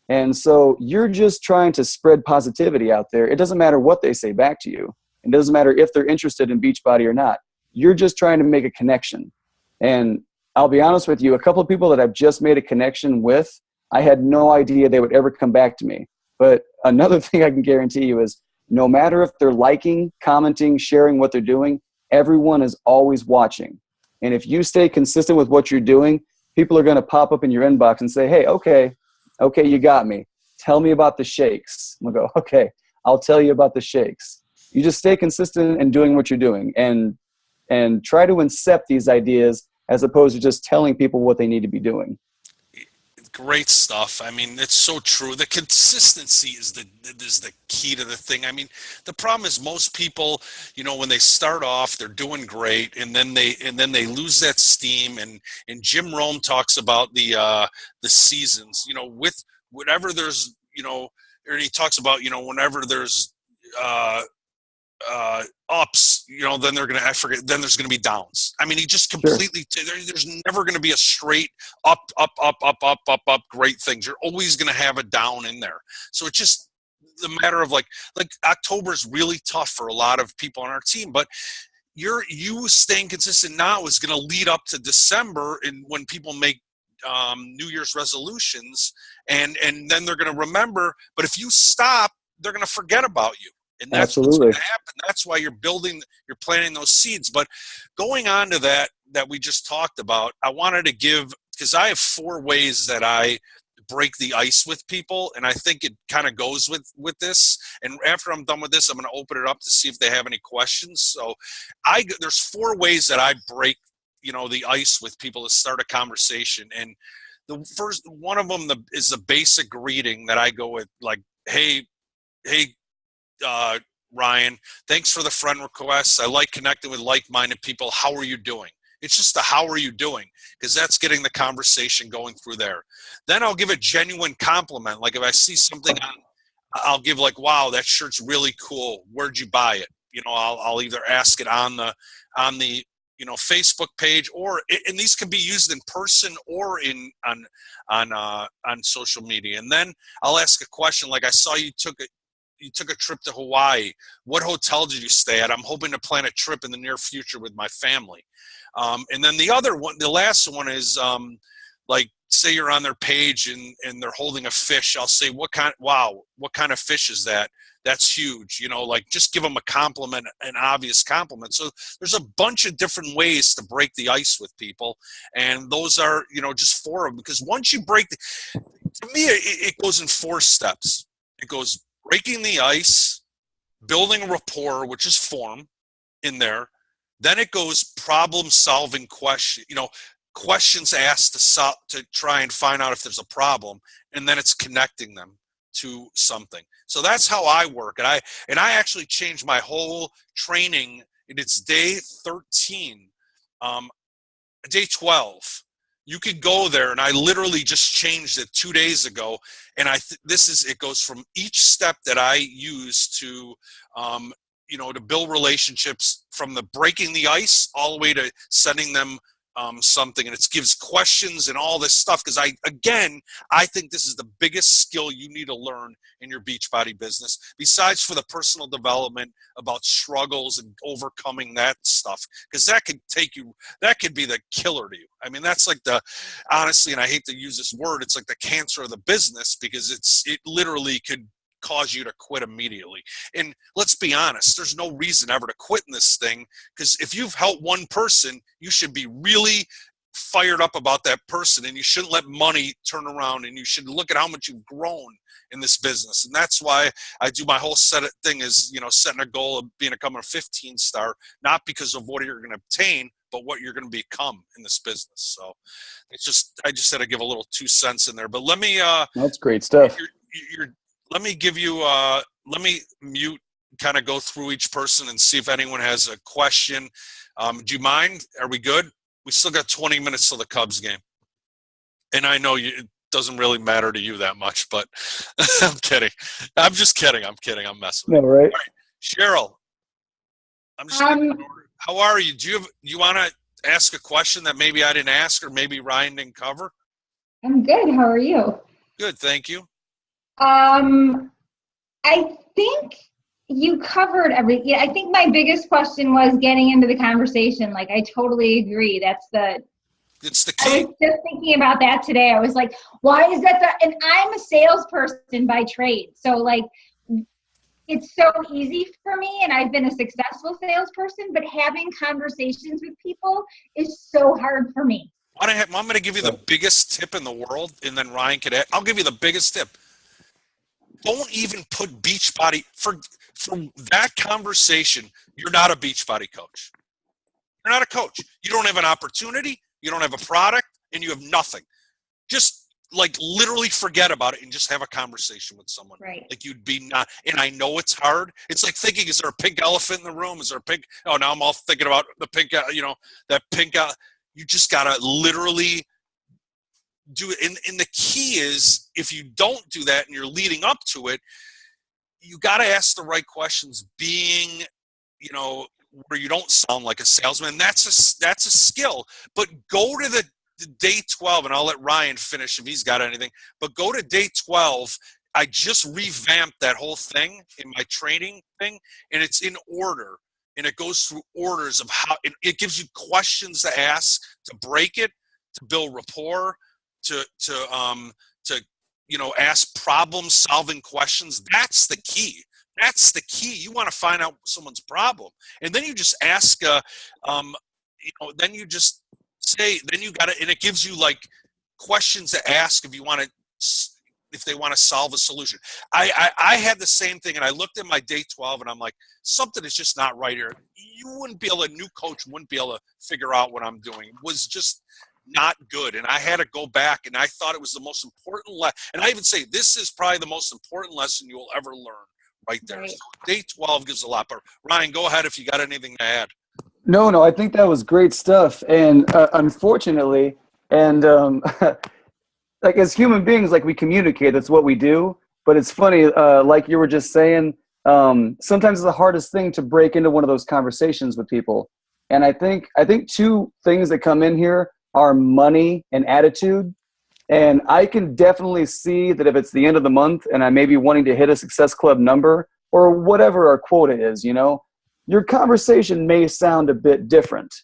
And so you're just trying to spread positivity out there. It doesn't matter what they say back to you. It doesn't matter if they're interested in Beachbody or not. You're just trying to make a connection. And I'll be honest with you, a couple of people that I've just made a connection with, I had no idea they would ever come back to me. But another thing I can guarantee you is no matter if they're liking, commenting, sharing what they're doing, everyone is always watching. And if you stay consistent with what you're doing, people are going to pop up in your inbox and say, hey, okay, you got me. Tell me about the shakes. I'm going to go, okay, I'll tell you about the shakes. You just stay consistent in doing what you're doing and try to incept these ideas as opposed to just telling people what they need to be doing. Great stuff. I mean, it's so true. The consistency is the key to the thing. I mean, the problem is most people, you know, when they start off, they're doing great, and then they lose that steam. And Jim Rome talks about the seasons. You know, with whatever there's, you know, or he talks about, you know, whenever there's ups, you know, then then there's gonna be downs. I mean, he just completely there's never gonna be a straight up great things. You're always gonna have a down in there. So it's just the matter of like October is really tough for a lot of people on our team, but you staying consistent now is gonna lead up to December, and when people make New Year's resolutions, and then they're gonna remember. But if you stop, they're gonna forget about you. And that's what's going to happen. That's why you're planting those seeds. But going on to that we just talked about, I wanted to give, because I have 4 ways that I break the ice with people, and I think it kind of goes with this. And after I'm done with this, I'm going to open it up to see if they have any questions. So there's 4 ways that I break, you know, the ice with people to start a conversation. And the first one of them is the basic greeting that I go with, like, hey, Ryan, thanks for the friend requests. I like connecting with like-minded people. How are you doing? It's just the how are you doing, because that's getting the conversation going through there. Then I'll give a genuine compliment. Like if I see something I'll give like, wow, that shirt's really cool. Where'd you buy it? You know, I'll either ask it on the you know, Facebook page, and these can be used in person or on social media. And then I'll ask a question like, I saw you took a trip to Hawaii. What hotel did you stay at? I'm hoping to plan a trip in the near future with my family. And then the last one is like, say you're on their page and they're holding a fish. I'll say, what kind of fish is that? That's huge. You know, like just give them a compliment, an obvious compliment. So there's a bunch of different ways to break the ice with people. And those are, you know, just 4 of them. Because once you to me, it goes in 4 steps. It goes breaking the ice, building rapport, which is form in there. Then it goes problem-solving questions asked to try and find out if there's a problem, and then it's connecting them to something. So that's how I work. And I actually changed my whole training, and it's day 13, day 12. You could go there, and I literally just changed it 2 days ago. And it goes from each step that I use to, you know, to build relationships, from the breaking the ice all the way to sending them something. And it gives questions and all this stuff, because I think this is the biggest skill you need to learn in your Beachbody business, besides for the personal development about struggles and overcoming that stuff, because that could be the killer to you. I mean, that's like honestly, and I hate to use this word, it's like the cancer of the business, because it literally could cause you to quit immediately. And let's be honest, there's no reason ever to quit in this thing, because if you've helped one person, you should be really fired up about that person, and you shouldn't let money turn around, and you should look at how much you've grown in this business. And that's why I do my whole thing is, setting a goal of becoming a 15 star, not because of what you're going to obtain, but what you're going to become in this business. So I just had to give a little 2 cents in there, but let me, That's great stuff. let me give you, let me mute, kind of go through each person and see if anyone has a question. Do you mind? Are we good? We still got 20 minutes till the Cubs game. And I know it doesn't really matter to you that much, but I'm kidding. I'm just kidding. I'm kidding. I'm messing with No, right? All right. Cheryl, I'm just how are you? Do you want to ask a question that maybe I didn't ask or maybe Ryan didn't cover? I'm good. How are you? Good. Thank you. I think you covered everything. Yeah, I think my biggest question was getting into the conversation. Like, I totally agree. It's the key. I was just thinking about that today. I was like, why is that? And I'm a salesperson by trade. So, like, it's so easy for me, and I've been a successful salesperson, but having conversations with people is so hard for me. I'm going to give you the biggest tip in the world, and then Ryan could add. I'll give you the biggest tip. Don't even put Beachbody for that conversation. You're not a Beachbody coach. You're not a coach. You don't have an opportunity. You don't have a product, and you have nothing. Just like literally forget about it and just have a conversation with someone. Right. Like you'd be not. And I know it's hard. It's like thinking, is there a pink elephant in the room? Is there a pink? Oh, now I'm all thinking about the pink. That pink. You just gotta literally do it. And the key is, if you don't do that and you're leading up to it, you got to ask the right questions, being, where you don't sound like a salesman. That's a skill. But go to the day 12, and I'll let Ryan finish if he's got anything, but go to day 12. I just revamped that whole thing in my training thing, and it's in order. And it goes through orders of how it gives you questions to ask, to break it, to build rapport, to ask problem-solving questions. That's the key. That's the key. You want to find out someone's problem, and then you just ask. Then you just say. Then you got it, and it gives you like questions to ask if they want to solve a solution. I had the same thing, and I looked at my day 12, and I'm like, something is just not right here. A new coach wouldn't be able to figure out what I'm doing. It was just not good, and I had to go back, and I thought it was the most important lesson. And I even say this is probably the most important lesson you will ever learn right there. Right. So day 12 gives a lot. But Ryan, go ahead if you got anything to add. No, I think that was great stuff. And unfortunately, and like as human beings, like we communicate, that's what we do. But it's funny, like you were just saying, sometimes it's the hardest thing to break into one of those conversations with people. And I think 2 things that come in here are money and attitude. And I can definitely see that if it's the end of the month and I may be wanting to hit a Success Club number or whatever our quota is, your conversation may sound a bit different.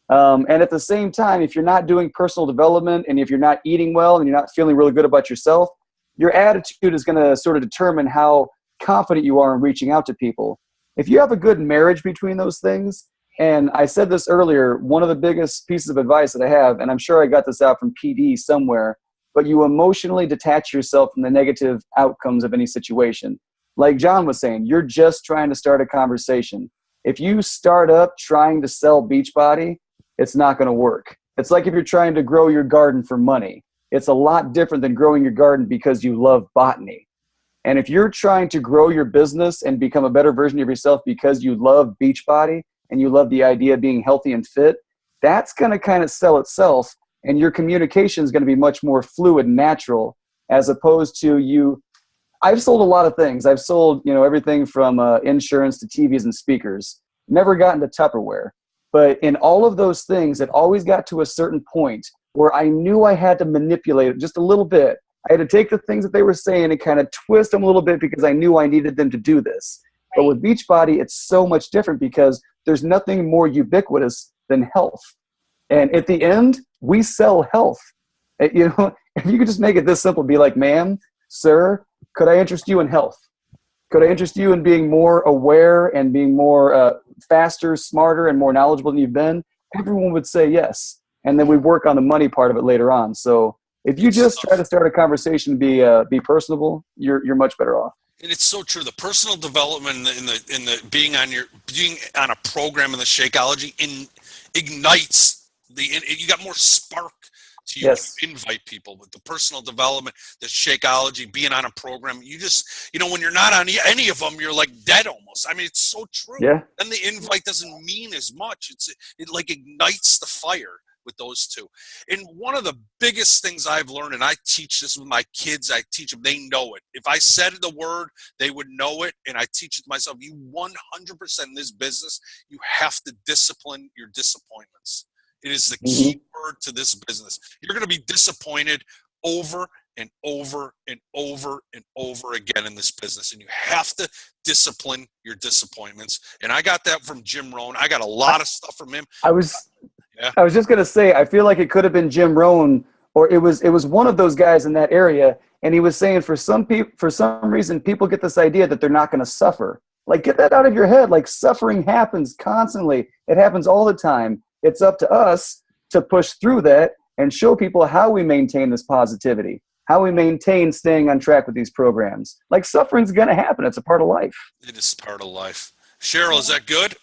And at the same time, if you're not doing personal development and if you're not eating well and you're not feeling really good about yourself, your attitude is going to sort of determine how confident you are in reaching out to people. If you have a good marriage between those things, and I said this earlier, one of the biggest pieces of advice that I have, and I'm sure I got this out from PD somewhere, but you emotionally detach yourself from the negative outcomes of any situation. Like John was saying, you're just trying to start a conversation. If you start up trying to sell Beachbody, it's not going to work. It's like if you're trying to grow your garden for money. It's a lot different than growing your garden because you love botany. And if you're trying to grow your business and become a better version of yourself because you love Beachbody and you love the idea of being healthy and fit, that's going to kind of sell itself, and your communication is going to be much more fluid and natural, as opposed to you. I've sold a lot of things. I've sold, everything from insurance to TVs and speakers. Never gotten to Tupperware. But in all of those things, it always got to a certain point where I knew I had to manipulate it just a little bit. I had to take the things that they were saying and kind of twist them a little bit because I knew I needed them to do this. Right. But with Beachbody, it's so much different because there's nothing more ubiquitous than health. And at the end, we sell health. If you could just make it this simple, be like, ma'am, sir, could I interest you in health? Could I interest you in being more aware and being more faster, smarter, and more knowledgeable than you've been? Everyone would say yes. and then we work on the money part of it later on. So if you just try to start a conversation and be personable, you're much better off. And it's so true. The personal development in the being on a program in the Shakeology ignites you got more spark to you. Yes. When you invite people with the personal development, the Shakeology, being on a program. You just, when you're not on any of them, you're like dead almost. I mean, it's so true. Yeah. Then the invite doesn't mean as much. It like ignites the fire with those two. And one of the biggest things I've learned, and I teach this with my kids, I teach them, they know it. If I said the word, they would know it. And I teach it to myself. You 100% in this business, you have to discipline your disappointments. It is the key word to this business. You're going to be disappointed over and over and over and over again in this business. And you have to discipline your disappointments. And I got that from Jim Rohn. I got a lot of stuff from him. I was just going to say, I feel like it could have been Jim Rohn, or it was one of those guys in that area. And he was saying for some reason, people get this idea that they're not going to suffer. Like, get that out of your head. Like, suffering happens constantly. It happens all the time. It's up to us to push through that and show people how we maintain this positivity, how we maintain staying on track with these programs. Like, suffering's going to happen. It's a part of life. It is part of life. Cheryl, is that good?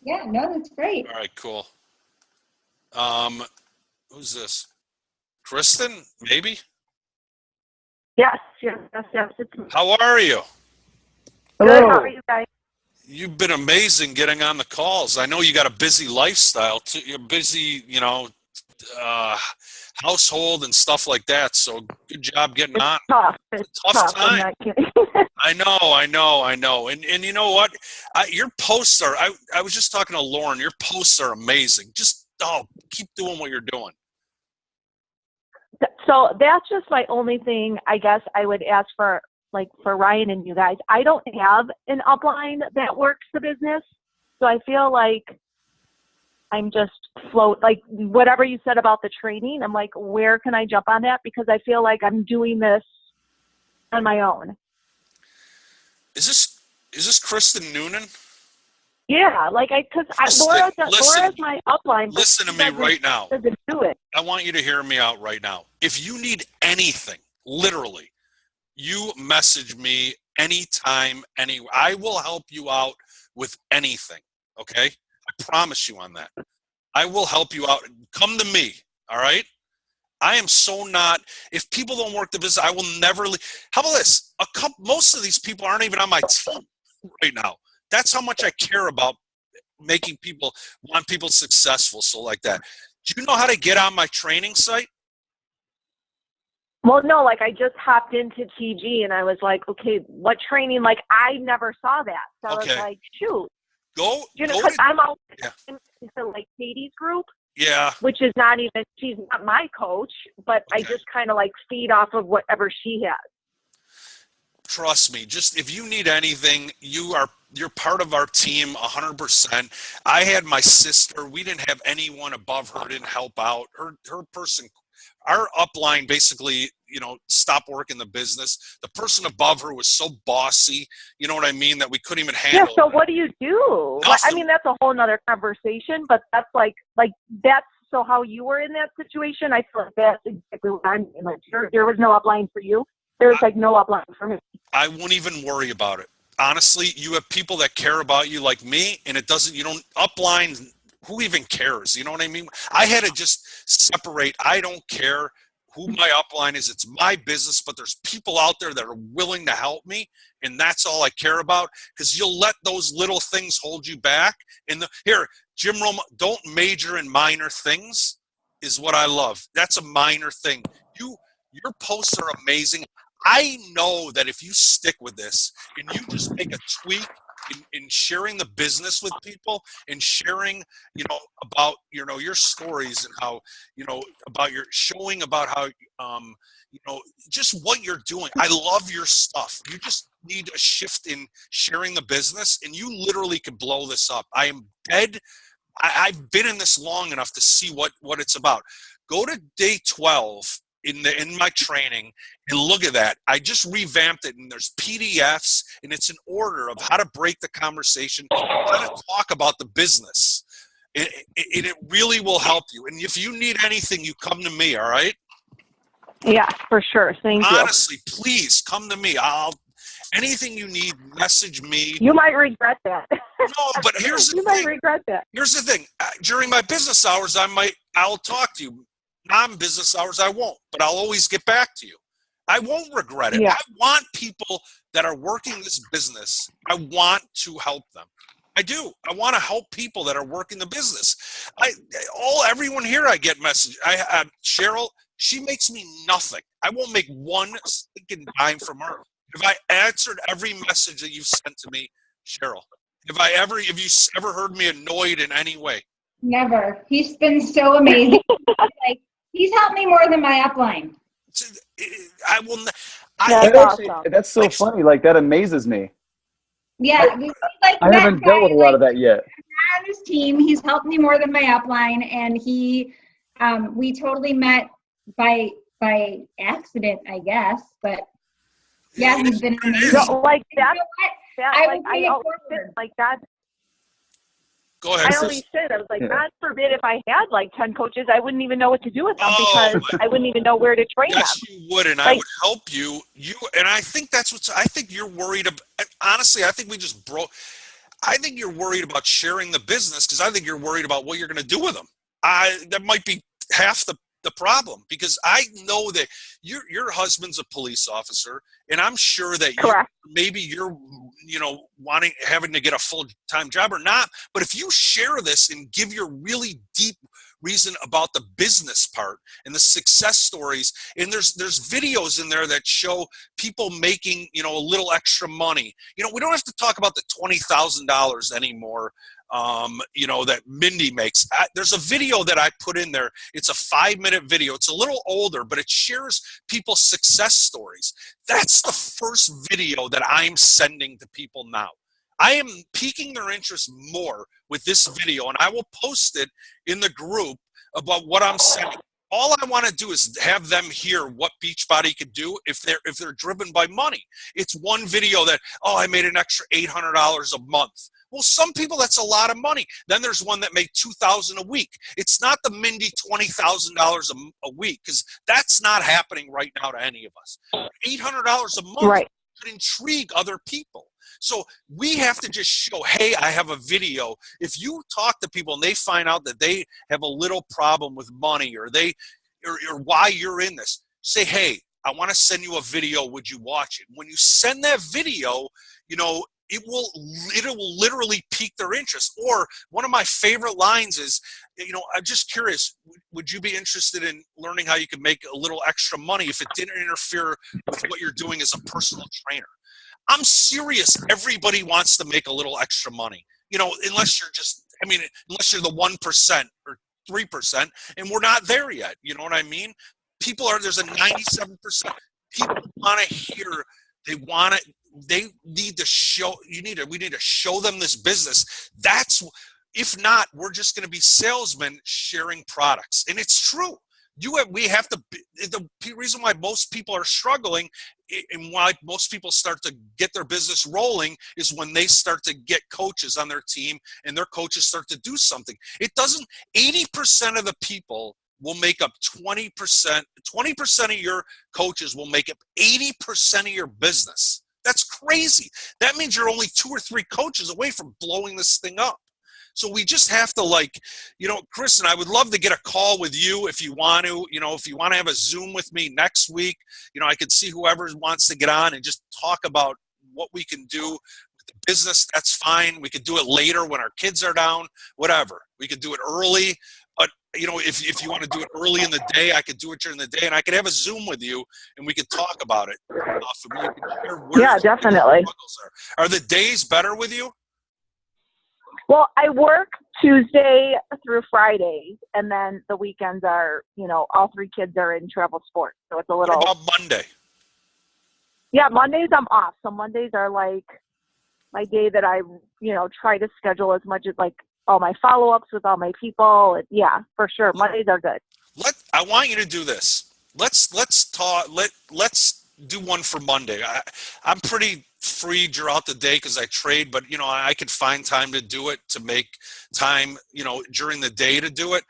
Yeah, no, that's great. All right, cool. Who's this? Kristen, maybe? Yes. It's me. How are you? Hello. Good. How are you guys? You've been amazing getting on the calls. I know you got a busy lifestyle too. You're busy, household and stuff like that. So good job getting on. Tough. It's Tough I'm time. not kidding. I know. And you know what? Your posts are, I was just talking to Lauren, your posts are amazing. Just, keep doing what you're doing. So that's just my only thing, I guess I would ask for Ryan and you guys. I don't have an upline that works the business. So I feel like I'm just like whatever you said about the training, I'm like, where can I jump on that? Because I feel like I'm doing this on my own. Is this Kristen Noonan? Yeah, Laura's my upline. Listen to me right now. Doesn't do it. I want you to hear me out right now. If you need anything, literally, you message me anytime, I will help you out with anything, okay? I promise you on that. I will help you out. Come to me, all right? I am so not, if people don't work the business, I will never leave. How about this? Most of these people aren't even on my team right now. That's how much I care about want people successful, so like that. Do you know how to get on my training site? Well, no, I just hopped into TG and I was like, okay, what training? I never saw that. So Okay. I was like, shoot. Go I'm out Yeah. into Katie's group. Yeah. Which is she's not my coach, but okay. I just kind of feed off of whatever she has. Trust me, just if you need anything, you're part of our team 100%. I had my sister, we didn't have anyone above her, didn't help out. Her person, our upline basically, stopped working the business. The person above her was so bossy, you know what I mean, that we couldn't even handle. Yeah, so what do you do? I mean, that's a whole nother conversation, but that's that's so how you were in that situation. I feel like that's exactly what I'm in. There was no upline for you. There's no upline for me. I won't even worry about it. Honestly, you have people that care about you like me, and you don't upline. Who even cares? You know what I mean? I had to just separate. I don't care who my upline is. It's my business, but there's people out there that are willing to help me, and that's all I care about, because you'll let those little things hold you back. Here, Jim Roma, don't major in minor things is what I love. That's a minor thing. Your posts are amazing. I know that if you stick with this and you just make a tweak in sharing the business with people and sharing, about, your stories and how, about your showing about how, just what you're doing. I love your stuff. You just need a shift in sharing the business and you literally could blow this up. I am dead. I've been in this long enough to see what it's about. Go to day 12 in my training and look at that. I just revamped it, and there's PDFs, and it's an order of how to break the conversation, how to talk about the business. It really will help you. And if you need anything, you come to me, all right? Yeah, for sure. Thank you. Honestly, please come to me. Anything you need, message me. You might regret that. No, but here's the You thing. might regret that. Here's the thing. During my business hours, I'll talk to you. Non-business hours, I won't, but I'll always get back to you. I won't regret it. Yeah. I want people that are working this business, I want to help them. I do. I want to help people that are working the business. Everyone here, I get message. Cheryl, she makes me nothing. I won't make one stinking dime from her. If I answered every message that you've sent to me, Cheryl, have you ever heard me annoyed in any way? Never. He's been so amazing. Like, he's helped me more than my upline. I will. That's so funny. Like, that amazes me. Yeah, I haven't dealt with a lot of that yet. On his team, he's helped me more than my upline, and we totally met by accident, I guess. But yeah, he's been amazing. No, like that. I always said, like that. Go ahead. I always said, I was like, God forbid if I had like 10 coaches, I wouldn't even know what to do with them because I wouldn't even know where to train them. Yes, you would, and I would help you. And I think I think you're worried about. Honestly, I think we just broke. I think you're worried about sharing the business because I think you're worried about what you're going to do with them. That might be half the problem because I know that your husband's a police officer, and I'm sure that maybe you're having to get a full-time job or not. But if you share this and give your really deep reason about the business part and the success stories, and there's videos in there that show people making a little extra money. We don't have to talk about the $20,000 anymore. That Mindy makes. There's a video that I put in there. It's a 5-minute video. It's a little older, but it shares people's success stories. That's the first video that I'm sending to people now. I am piquing their interest more with this video, and I will post it in the group about what I'm sending. All I want to do is have them hear what Beachbody could do if they're driven by money. It's one video that, I made an extra $800 a month. Well, some people, that's a lot of money. Then there's one that made $2,000 a week. It's not the Mindy $20,000 a week because that's not happening right now to any of us. $800 a month could intrigue other people. So we have to just show, hey, I have a video. If you talk to people and they find out that they have a little problem with money or why you're in this, say, hey, I want to send you a video. Would you watch it? When you send that video, it will literally pique their interest. Or one of my favorite lines is, I'm just curious, would you be interested in learning how you could make a little extra money if it didn't interfere with what you're doing as a personal trainer? I'm serious. Everybody wants to make a little extra money, unless unless you're the 1% or 3%, and we're not there yet. You know what I mean? There's a 97%. People want to hear, they need to show, we need to show them this business. If not, we're just going to be salesmen sharing products. And it's true. The reason why most people are struggling and why most people start to get their business rolling is when they start to get coaches on their team and their coaches start to do something. 80% of the people will make up 20%. 20% of your coaches will make up 80% of your business. That's crazy. That means you're only 2 or 3 coaches away from blowing this thing up. So we just have to Chris, and I would love to get a call with you if you want to, if you want to have a Zoom with me next week, I could see whoever wants to get on and just talk about what we can do with the business. That's fine. We could do it later when our kids are down, whatever. We could do it early, but if you want to do it early in the day, I could do it during the day and I could have a Zoom with you and we could talk about it. Yeah, definitely. Are the days better with you? Well, I work Tuesday through Friday, and then the weekends are, all 3 kids are in travel sports, so it's a little. What about Monday? Yeah, Mondays I'm off. So Mondays are like my day that I, try to schedule as much as all my follow-ups with all my people. Yeah, for sure. Mondays are good. I want you to do this. Let's talk. Let's do one for Monday. I'm pretty free throughout the day because I trade, but, I could find time to do it, to make time, during the day to do it.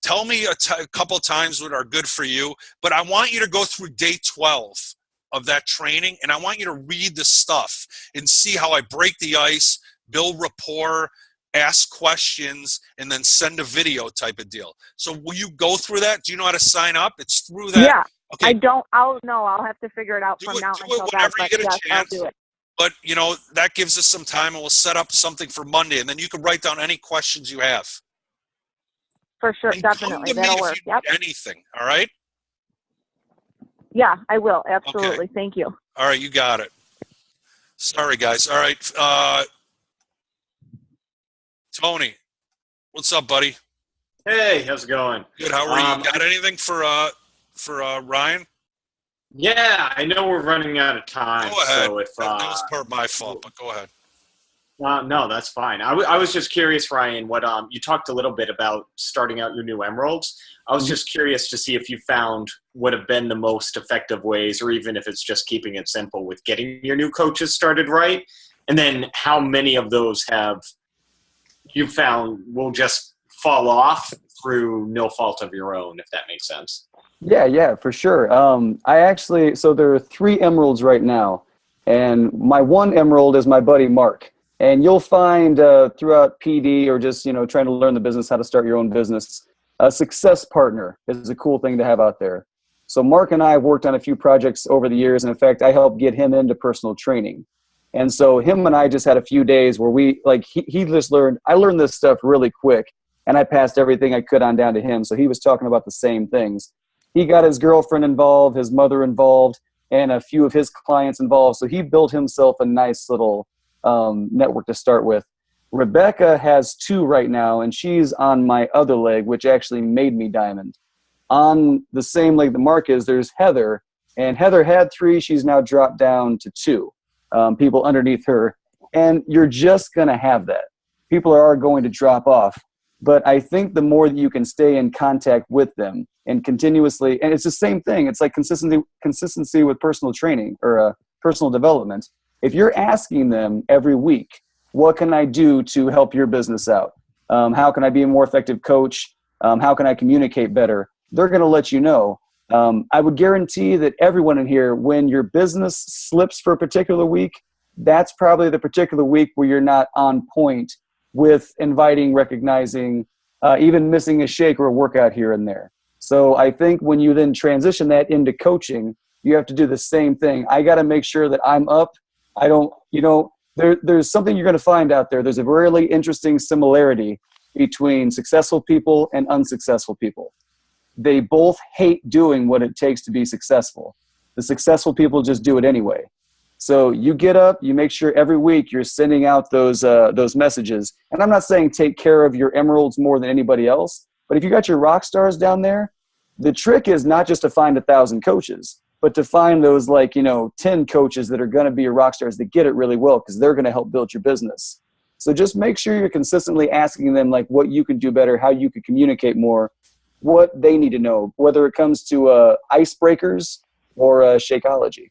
Tell me a couple of times that are good for you, but I want you to go through day 12 of that training, and I want you to read the stuff and see how I break the ice, build rapport, ask questions, and then send a video type of deal. So will you go through that? Do you know how to sign up? It's through that. Yeah. Okay. I don't. I'll have to figure it out from now until that. Whenever you get a yes, chance. I'll do it. But, that gives us some time, and we'll set up something for Monday, and then you can write down any questions you have. For sure, and definitely. Come to That'll me work. if you Yep. need anything, all right? Yeah, I will. Absolutely. Okay. Thank you. All right, you got it. Sorry, guys. All right. Tony, what's up, buddy? Hey, how's it going? Good. How are you? Got anything for Ryan? Yeah, I know we're running out of time. Go ahead. So if that was part of my fault, but go ahead. no, that's fine. I was just curious, Ryan. What you talked a little bit about starting out your new emeralds. I was just curious to see if you found what have been the most effective ways, or even if it's just keeping it simple with getting your new coaches started right, and then how many of those have you found will just fall off through no fault of your own, if that makes sense. Yeah, for sure. So there are 3 emeralds right now, and my one emerald is my buddy Mark. And you'll find throughout PD or just trying to learn the business, how to start your own business, a success partner is a cool thing to have out there. So Mark and I have worked on a few projects over the years, and in fact, I helped get him into personal training. And so him and I just had a few days where he just learned. I learned this stuff really quick, and I passed everything I could on down to him. So he was talking about the same things. He got his girlfriend involved, his mother involved, and a few of his clients involved. So he built himself a nice little network to start with. Rebecca has 2 right now, and she's on my other leg, which actually made me diamond. On the same leg that Mark is, there's Heather, and Heather had 3. She's now dropped down to 2 people underneath her. And you're just going to have that. People are going to drop off. But I think the more that you can stay in contact with them and continuously, and it's the same thing. It's like consistency with personal training or personal development. If you're asking them every week, what can I do to help your business out? How can I be a more effective coach? How can I communicate better? They're going to let you know. I would guarantee that everyone in here, when your business slips for a particular week, that's probably the particular week where you're not on point with inviting, recognizing, even missing a shake or a workout here and there. So I think when you then transition that into coaching, you have to do the same thing. I got to make sure that I'm up. I don't, there's something you're going to find out there. There's a really interesting similarity between successful people and unsuccessful people. They both hate doing what it takes to be successful. The successful people just do it anyway. So you get up, you make sure every week you're sending out those messages. And I'm not saying take care of your emeralds more than anybody else, but if you got your rock stars down there, the trick is not just to find 1,000 coaches, but to find those 10 coaches that are going to be your rock stars that get it really well, because they're going to help build your business. So just make sure you're consistently asking them what you can do better, how you can communicate more, what they need to know, whether it comes to icebreakers or Shakeology.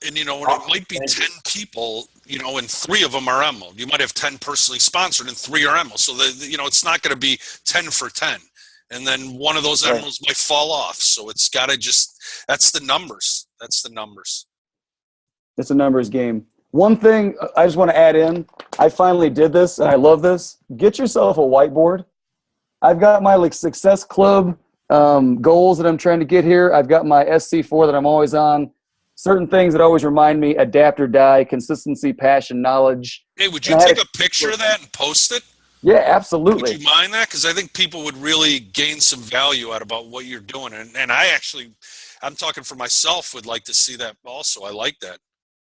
And, it might be 10 people, and 3 of them are emerald. You might have 10 personally sponsored and 3 are emerald. So, it's not going to be 10 for 10. And then one of those emeralds might fall off. So it's got to that's the numbers. That's the numbers. It's a numbers game. One thing I just want to add in, I finally did this and I love this. Get yourself a whiteboard. I've got my Success Club goals that I'm trying to get here. I've got my SC4 that I'm always on. Certain things that always remind me, adapt or die, consistency, passion, knowledge. Hey, would you take a picture of that and post it? Yeah, absolutely. Would you mind that? Because I think people would really gain some value out about what you're doing. And I'm talking for myself, would like to see that also. I like that.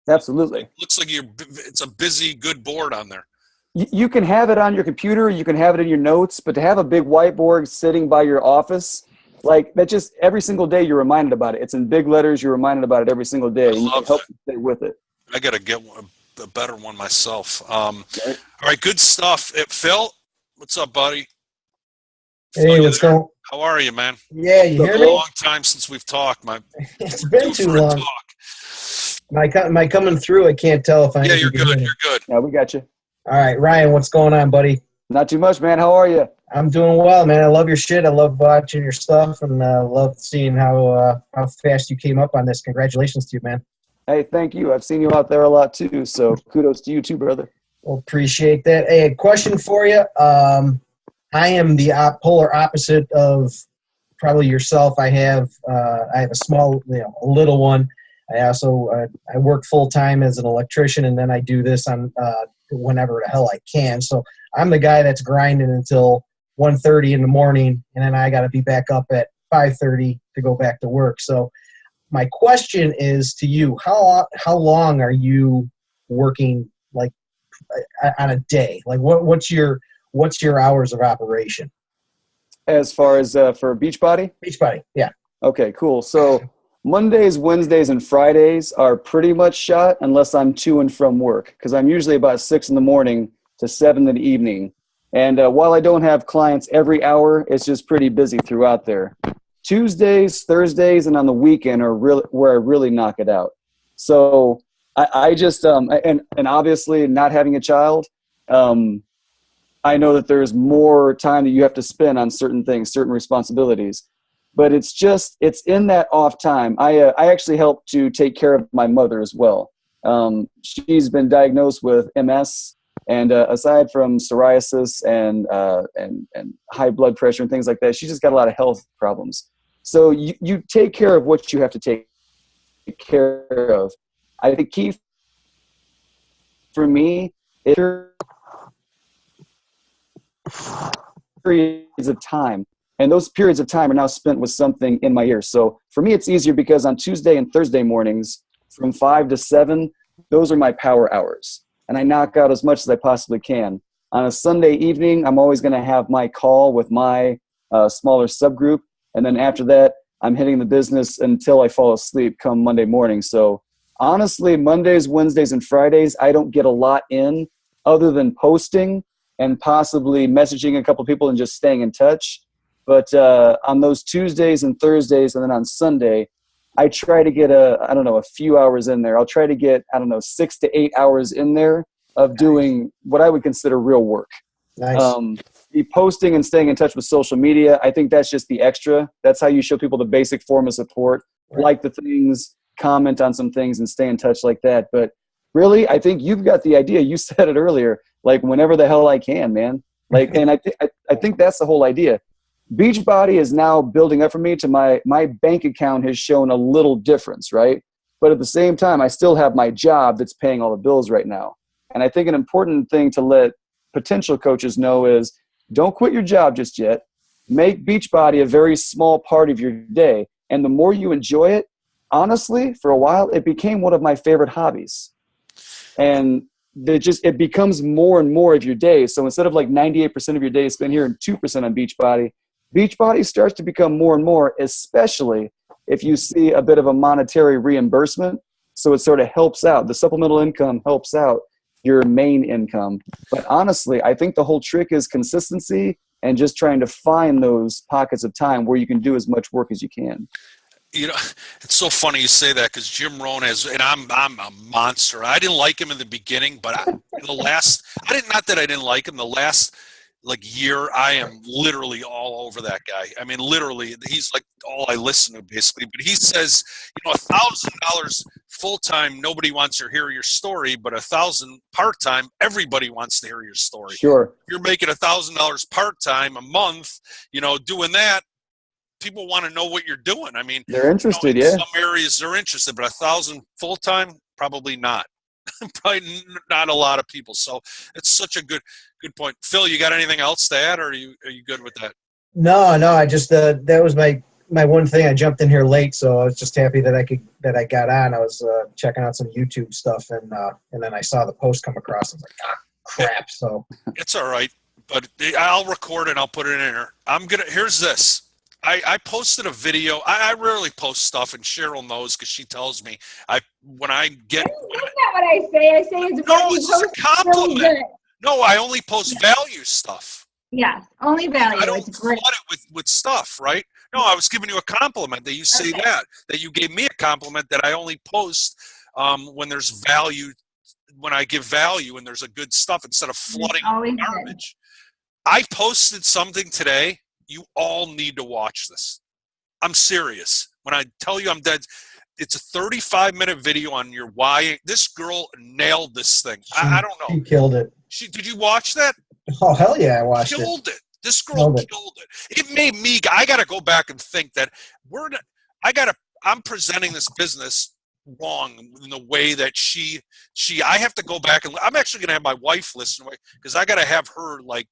Absolutely. It looks like it's a busy, good board on there. You can have it on your computer, you can have it in your notes, but to have a big whiteboard sitting by your office, that just every single day you're reminded about it. It's in big letters, you're reminded about it every single day. And you can help you stay with it. I got to get a better one myself. All right, good stuff. Phil, what's up, buddy? Hey, what's going on? How are you, man? Yeah, you hear me? A long time since we've talked. It's been too long. Am I coming through? I can't tell if I. Yeah, you're good. You're good. Yeah, we got you. All right, Ryan, what's going on, buddy? Not too much, man. How are you? I'm doing well, man. I love your shit. I love watching your stuff, and love seeing how fast you came up on this. Congratulations to you, man. Hey, thank you. I've seen you out there a lot too, so kudos to you too, brother. Well, appreciate that. Hey, a question for you. I am the polar opposite of probably yourself. I have a small, a little one. I also I work full time as an electrician, and then I do this on whenever the hell I can. So I'm the guy that's grinding until 1:30 in the morning, and then I got to be back up at 5:30 to go back to work. So my question is to you: how long are you working, like, on a day? Like, what's your hours of operation? As far as for Beachbody? Beachbody, yeah. Okay, cool. So Mondays, Wednesdays, and Fridays are pretty much shot unless I'm to and from work, because I'm usually about 6 in the morning to 7 in the evening. And while I don't have clients every hour, it's just pretty busy throughout there. Tuesdays, Thursdays, and on the weekend are really where I really knock it out. So I just and obviously not having a child, I know that there's more time that you have to spend on certain things, certain responsibilities. But it's in that off time. I actually help to take care of my mother as well. She's been diagnosed with MS, and aside from psoriasis and high blood pressure and things like that, she's just got a lot of health problems. So you take care of what you have to take care of. I think key for me is periods of time. And those periods of time are now spent with something in my ear. So for me, it's easier because on Tuesday and Thursday mornings from 5 to 7, those are my power hours. And I knock out as much as I possibly can. On a Sunday evening, I'm always going to have my call with my smaller subgroup. And then after that, I'm hitting the business until I fall asleep come Monday morning. So honestly, Mondays, Wednesdays, and Fridays, I don't get a lot in other than posting and possibly messaging a couple people and just staying in touch. But on those Tuesdays and Thursdays and then on Sunday, I try to get a few hours in there. I'll try to get, 6 to 8 hours in there of doing what I would consider real work. Nice. The posting and staying in touch with social media, I think that's just the extra. That's how you show people the basic form of support, Right. Like the things, comment on some things, and stay in touch like that. But really, I think you've got the idea. You said it earlier, like whenever the hell I can, man. Like, and I think that's the whole idea. Beachbody is now building up for me to my bank account has shown a little difference, right? But at the same time, I still have my job that's paying all the bills right now. And I think an important thing to let potential coaches know is don't quit your job just yet. Make Beachbody a very small part of your day. And the more you enjoy it, honestly, for a while, it became one of my favorite hobbies. And it becomes more and more of your day. So instead of like 98% of your day spent here and 2% on Beachbody starts to become more and more, especially if you see a bit of a monetary reimbursement. So it sort of helps out. The supplemental income helps out your main income. But honestly, I think the whole trick is consistency and just trying to find those pockets of time where you can do as much work as you can. You know, it's so funny you say that because Jim Rohn and I'm a monster. I didn't like him in the beginning, but not that I didn't like him. The last year, I am literally all over that guy. I mean, literally, he's like all I listen to basically. But he says, $1,000 full time, nobody wants to hear your story, but $1,000 part time, everybody wants to hear your story. Sure. If you're making $1,000 part time a month, doing that, people want to know what you're doing. I mean, they're interested. In yeah. some areas they're interested, but 1,000 full time, probably not. Probably not a lot of people. So it's such a good point. Phil, you got anything else to add, or are you good with that? No. I just that was my one thing. I jumped in here late, so I was just happy that I got on. I was checking out some YouTube stuff, and then I saw the post come across. I was like, crap. So it's all right, but I'll record it and I'll put it in there. Here's this. I posted a video. I rarely post stuff, and Cheryl knows because she tells me. That's not what I say. I say it's a compliment. Really no, I only post value stuff. Yes, only value. I don't flood it with stuff, right? No, I was giving you a compliment that you say that you gave me a compliment that I only post when there's value, when I give value and there's a good stuff instead of flooding with garbage. I posted something today. You all need to watch this. I'm serious. When I tell you I'm dead, it's a 35-minute video on your why. This girl nailed this thing. I don't know. She killed it. Did you watch that? Oh, hell yeah, I watched Killed it. This girl killed it. It made me, I got to go back and think that I'm presenting this business wrong in the way that I have to go back and I'm actually going to have my wife listen to it because I got to have her like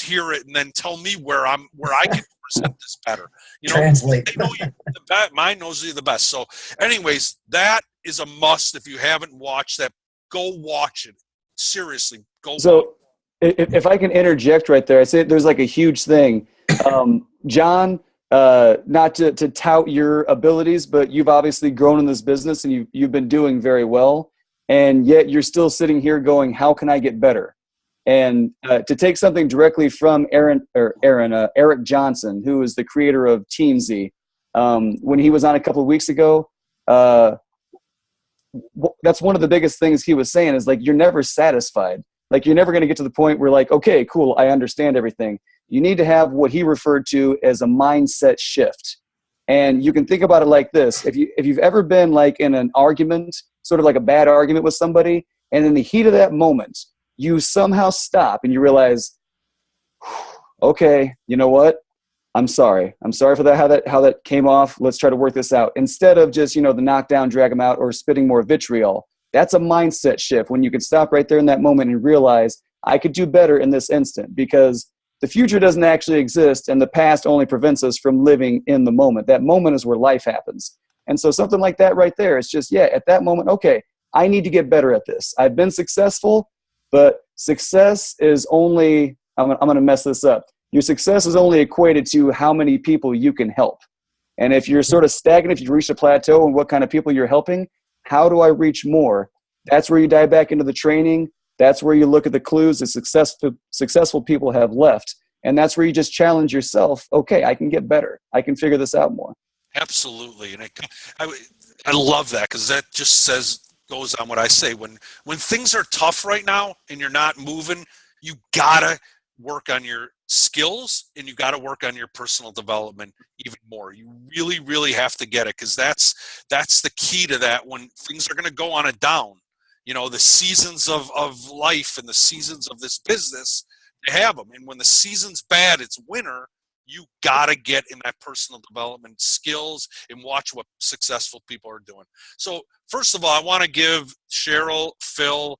hear it and then tell me where I can present this better. You know, translate. they know you the best. Mine knows you the best. So, anyways, that is a must. If you haven't watched that, go watch it. Seriously, go. So, if I can interject right there, I say there's like a huge thing, John. Not to tout your abilities, but you've obviously grown in this business and you've been doing very well, and yet you're still sitting here going, "How can I get better?" And to take something directly from Eric Johnson, who is the creator of Team Z, when he was on a couple of weeks ago, that's one of the biggest things he was saying is like, you're never satisfied. Like you're never going to get to the point where like, okay, cool, I understand everything. You need to have what he referred to as a mindset shift. And you can think about it like this. If you've ever been like in an argument, sort of like a bad argument with somebody, and in the heat of that moment, you somehow stop and you realize, okay, you know what? I'm sorry. I'm sorry for that, how that came off. Let's try to work this out. Instead of just, the knockdown, drag them out, or spitting more vitriol. That's a mindset shift when you can stop right there in that moment and realize I could do better in this instant, because the future doesn't actually exist and the past only prevents us from living in the moment. That moment is where life happens. And so something like that right there, it's just, at that moment, okay, I need to get better at this. I've been successful, but success is only, I'm going to mess this up. Your success is only equated to how many people you can help. And if you're sort of stagnant, if you reach a plateau and what kind of people you're helping, how do I reach more? That's where you dive back into the training. That's where you look at the clues that successful people have left. And that's where you just challenge yourself. Okay, I can get better. I can figure this out more. Absolutely. And I love that, because that just goes on what I say. When things are tough right now and you're not moving, you gotta work on your skills and you got to work on your personal development even more. You really, really have to get it, because that's the key to that. When things are going to go on a down, the seasons of life and the seasons of this business, they have them. And when the season's bad, it's winter, you got to get in that personal development skills and watch what successful people are doing. So first of all, I want to give Cheryl, Phil,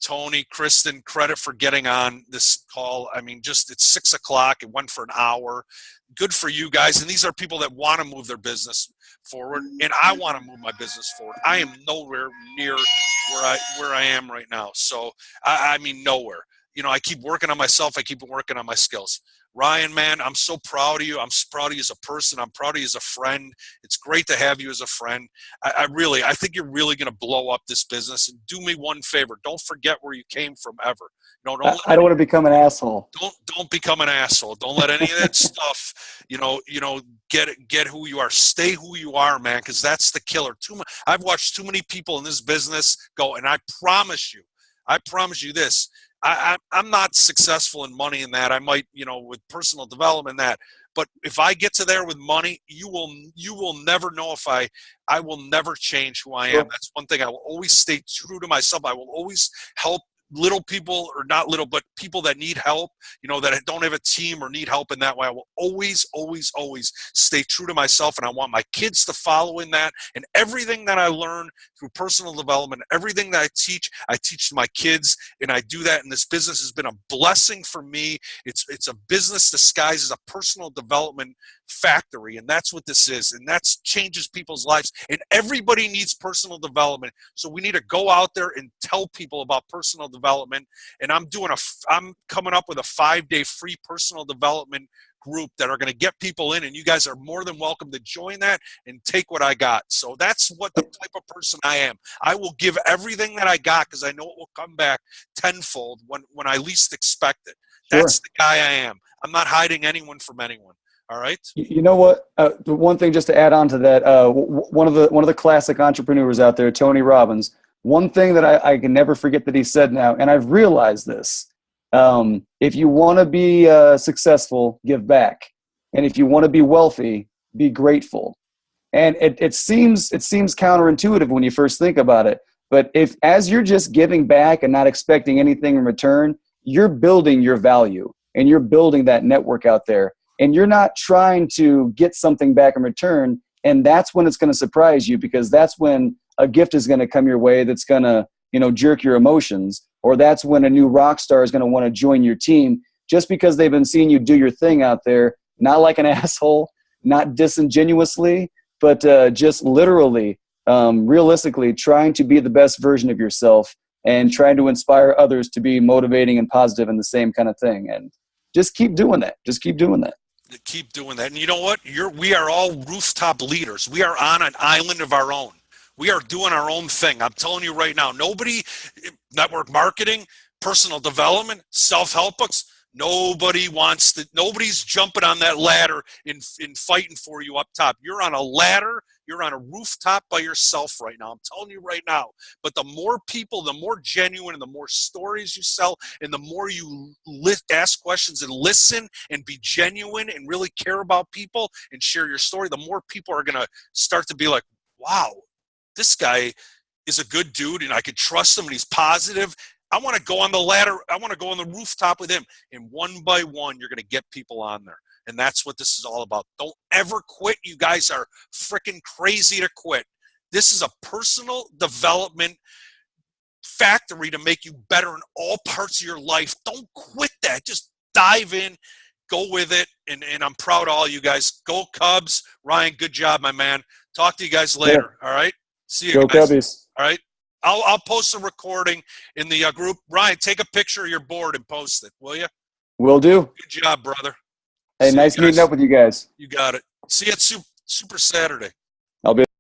Tony, Kristen, credit for getting on this call. I mean, it's 6 o'clock. It went for an hour. Good for you guys. And these are people that want to move their business forward, and I want to move my business forward. I am nowhere near where I am right now. So I mean, nowhere. I keep working on myself. I keep working on my skills. Ryan, man, I'm so proud of you. I'm proud of you as a person. I'm proud of you as a friend. It's great to have you as a friend. I think you're really going to blow up this business. And do me one favor. Don't forget where you came from ever. I don't want to become an asshole. Don't become an asshole. Don't let any of that stuff, get who you are. Stay who you are, man, because that's the killer. I've watched too many people in this business go, and I promise you this. I'm not successful in money in that. I might, with personal development that. But if I get to there with money, you will never know if I will never change who I am. That's one thing. I will always stay true to myself. I will always help little people, or not little, but people that need help, that don't have a team or need help in that way. I will always, always, always stay true to myself. And I want my kids to follow in that. And everything that I learn through personal development, everything that I teach to my kids. And I do that. And this business has been a blessing for me. It's a business disguised as a personal development factory. And that's what this is. And that changes people's lives. And everybody needs personal development. So we need to go out there and tell people about personal development. And I'm coming up with a 5-day free personal development group that are going to get people in, and you guys are more than welcome to join that and take what I got. So that's what the type of person I am. I will give everything that I got, because I know it will come back tenfold when I least expect it. That's the guy I am. I'm not hiding anyone from anyone. All right. You know what? The one thing just to add on to that, one of the classic entrepreneurs out there, Tony Robbins. One thing that I can never forget that he said now, and I've realized this: if you want to be successful, give back, and if you want to be wealthy, be grateful. And it seems counterintuitive when you first think about it. But if as you're just giving back and not expecting anything in return, you're building your value and you're building that network out there. And you're not trying to get something back in return. And that's when it's going to surprise you, because that's when a gift is going to come your way that's going to, jerk your emotions. Or that's when a new rock star is going to want to join your team just because they've been seeing you do your thing out there, not like an asshole, not disingenuously, but just literally, realistically trying to be the best version of yourself and trying to inspire others to be motivating and positive in the same kind of thing. And just keep doing that. Just keep doing that. Keep doing that. And you know what? We are all rooftop leaders. We are on an island of our own. We are doing our own thing. I'm telling you right now, nobody, network marketing, personal development, self-help books, nobody's jumping on that ladder in fighting for you up top. You're on a ladder. You're on a rooftop by yourself right now. I'm telling you right now. But the more people, the more genuine, and the more stories you sell, and the more you ask questions and listen and be genuine and really care about people and share your story, the more people are going to start to be like, wow, this guy is a good dude and I could trust him and he's positive. I want to go on the ladder. I want to go on the rooftop with him. And one by one, you're going to get people on there. And that's what this is all about. Don't ever quit. You guys are freaking crazy to quit. This is a personal development factory to make you better in all parts of your life. Don't quit that. Just dive in, go with it. And I'm proud of all you guys. Go Cubs. Ryan, good job, my man. Talk to you guys later. Yeah. All right. See you go guys. Cubbies. All right. I'll post a recording in the group. Ryan, take a picture of your board and post it, will you? Will do. Good job, brother. Hey, nice meeting up with you guys. You got it. See you at Super Saturday. I'll be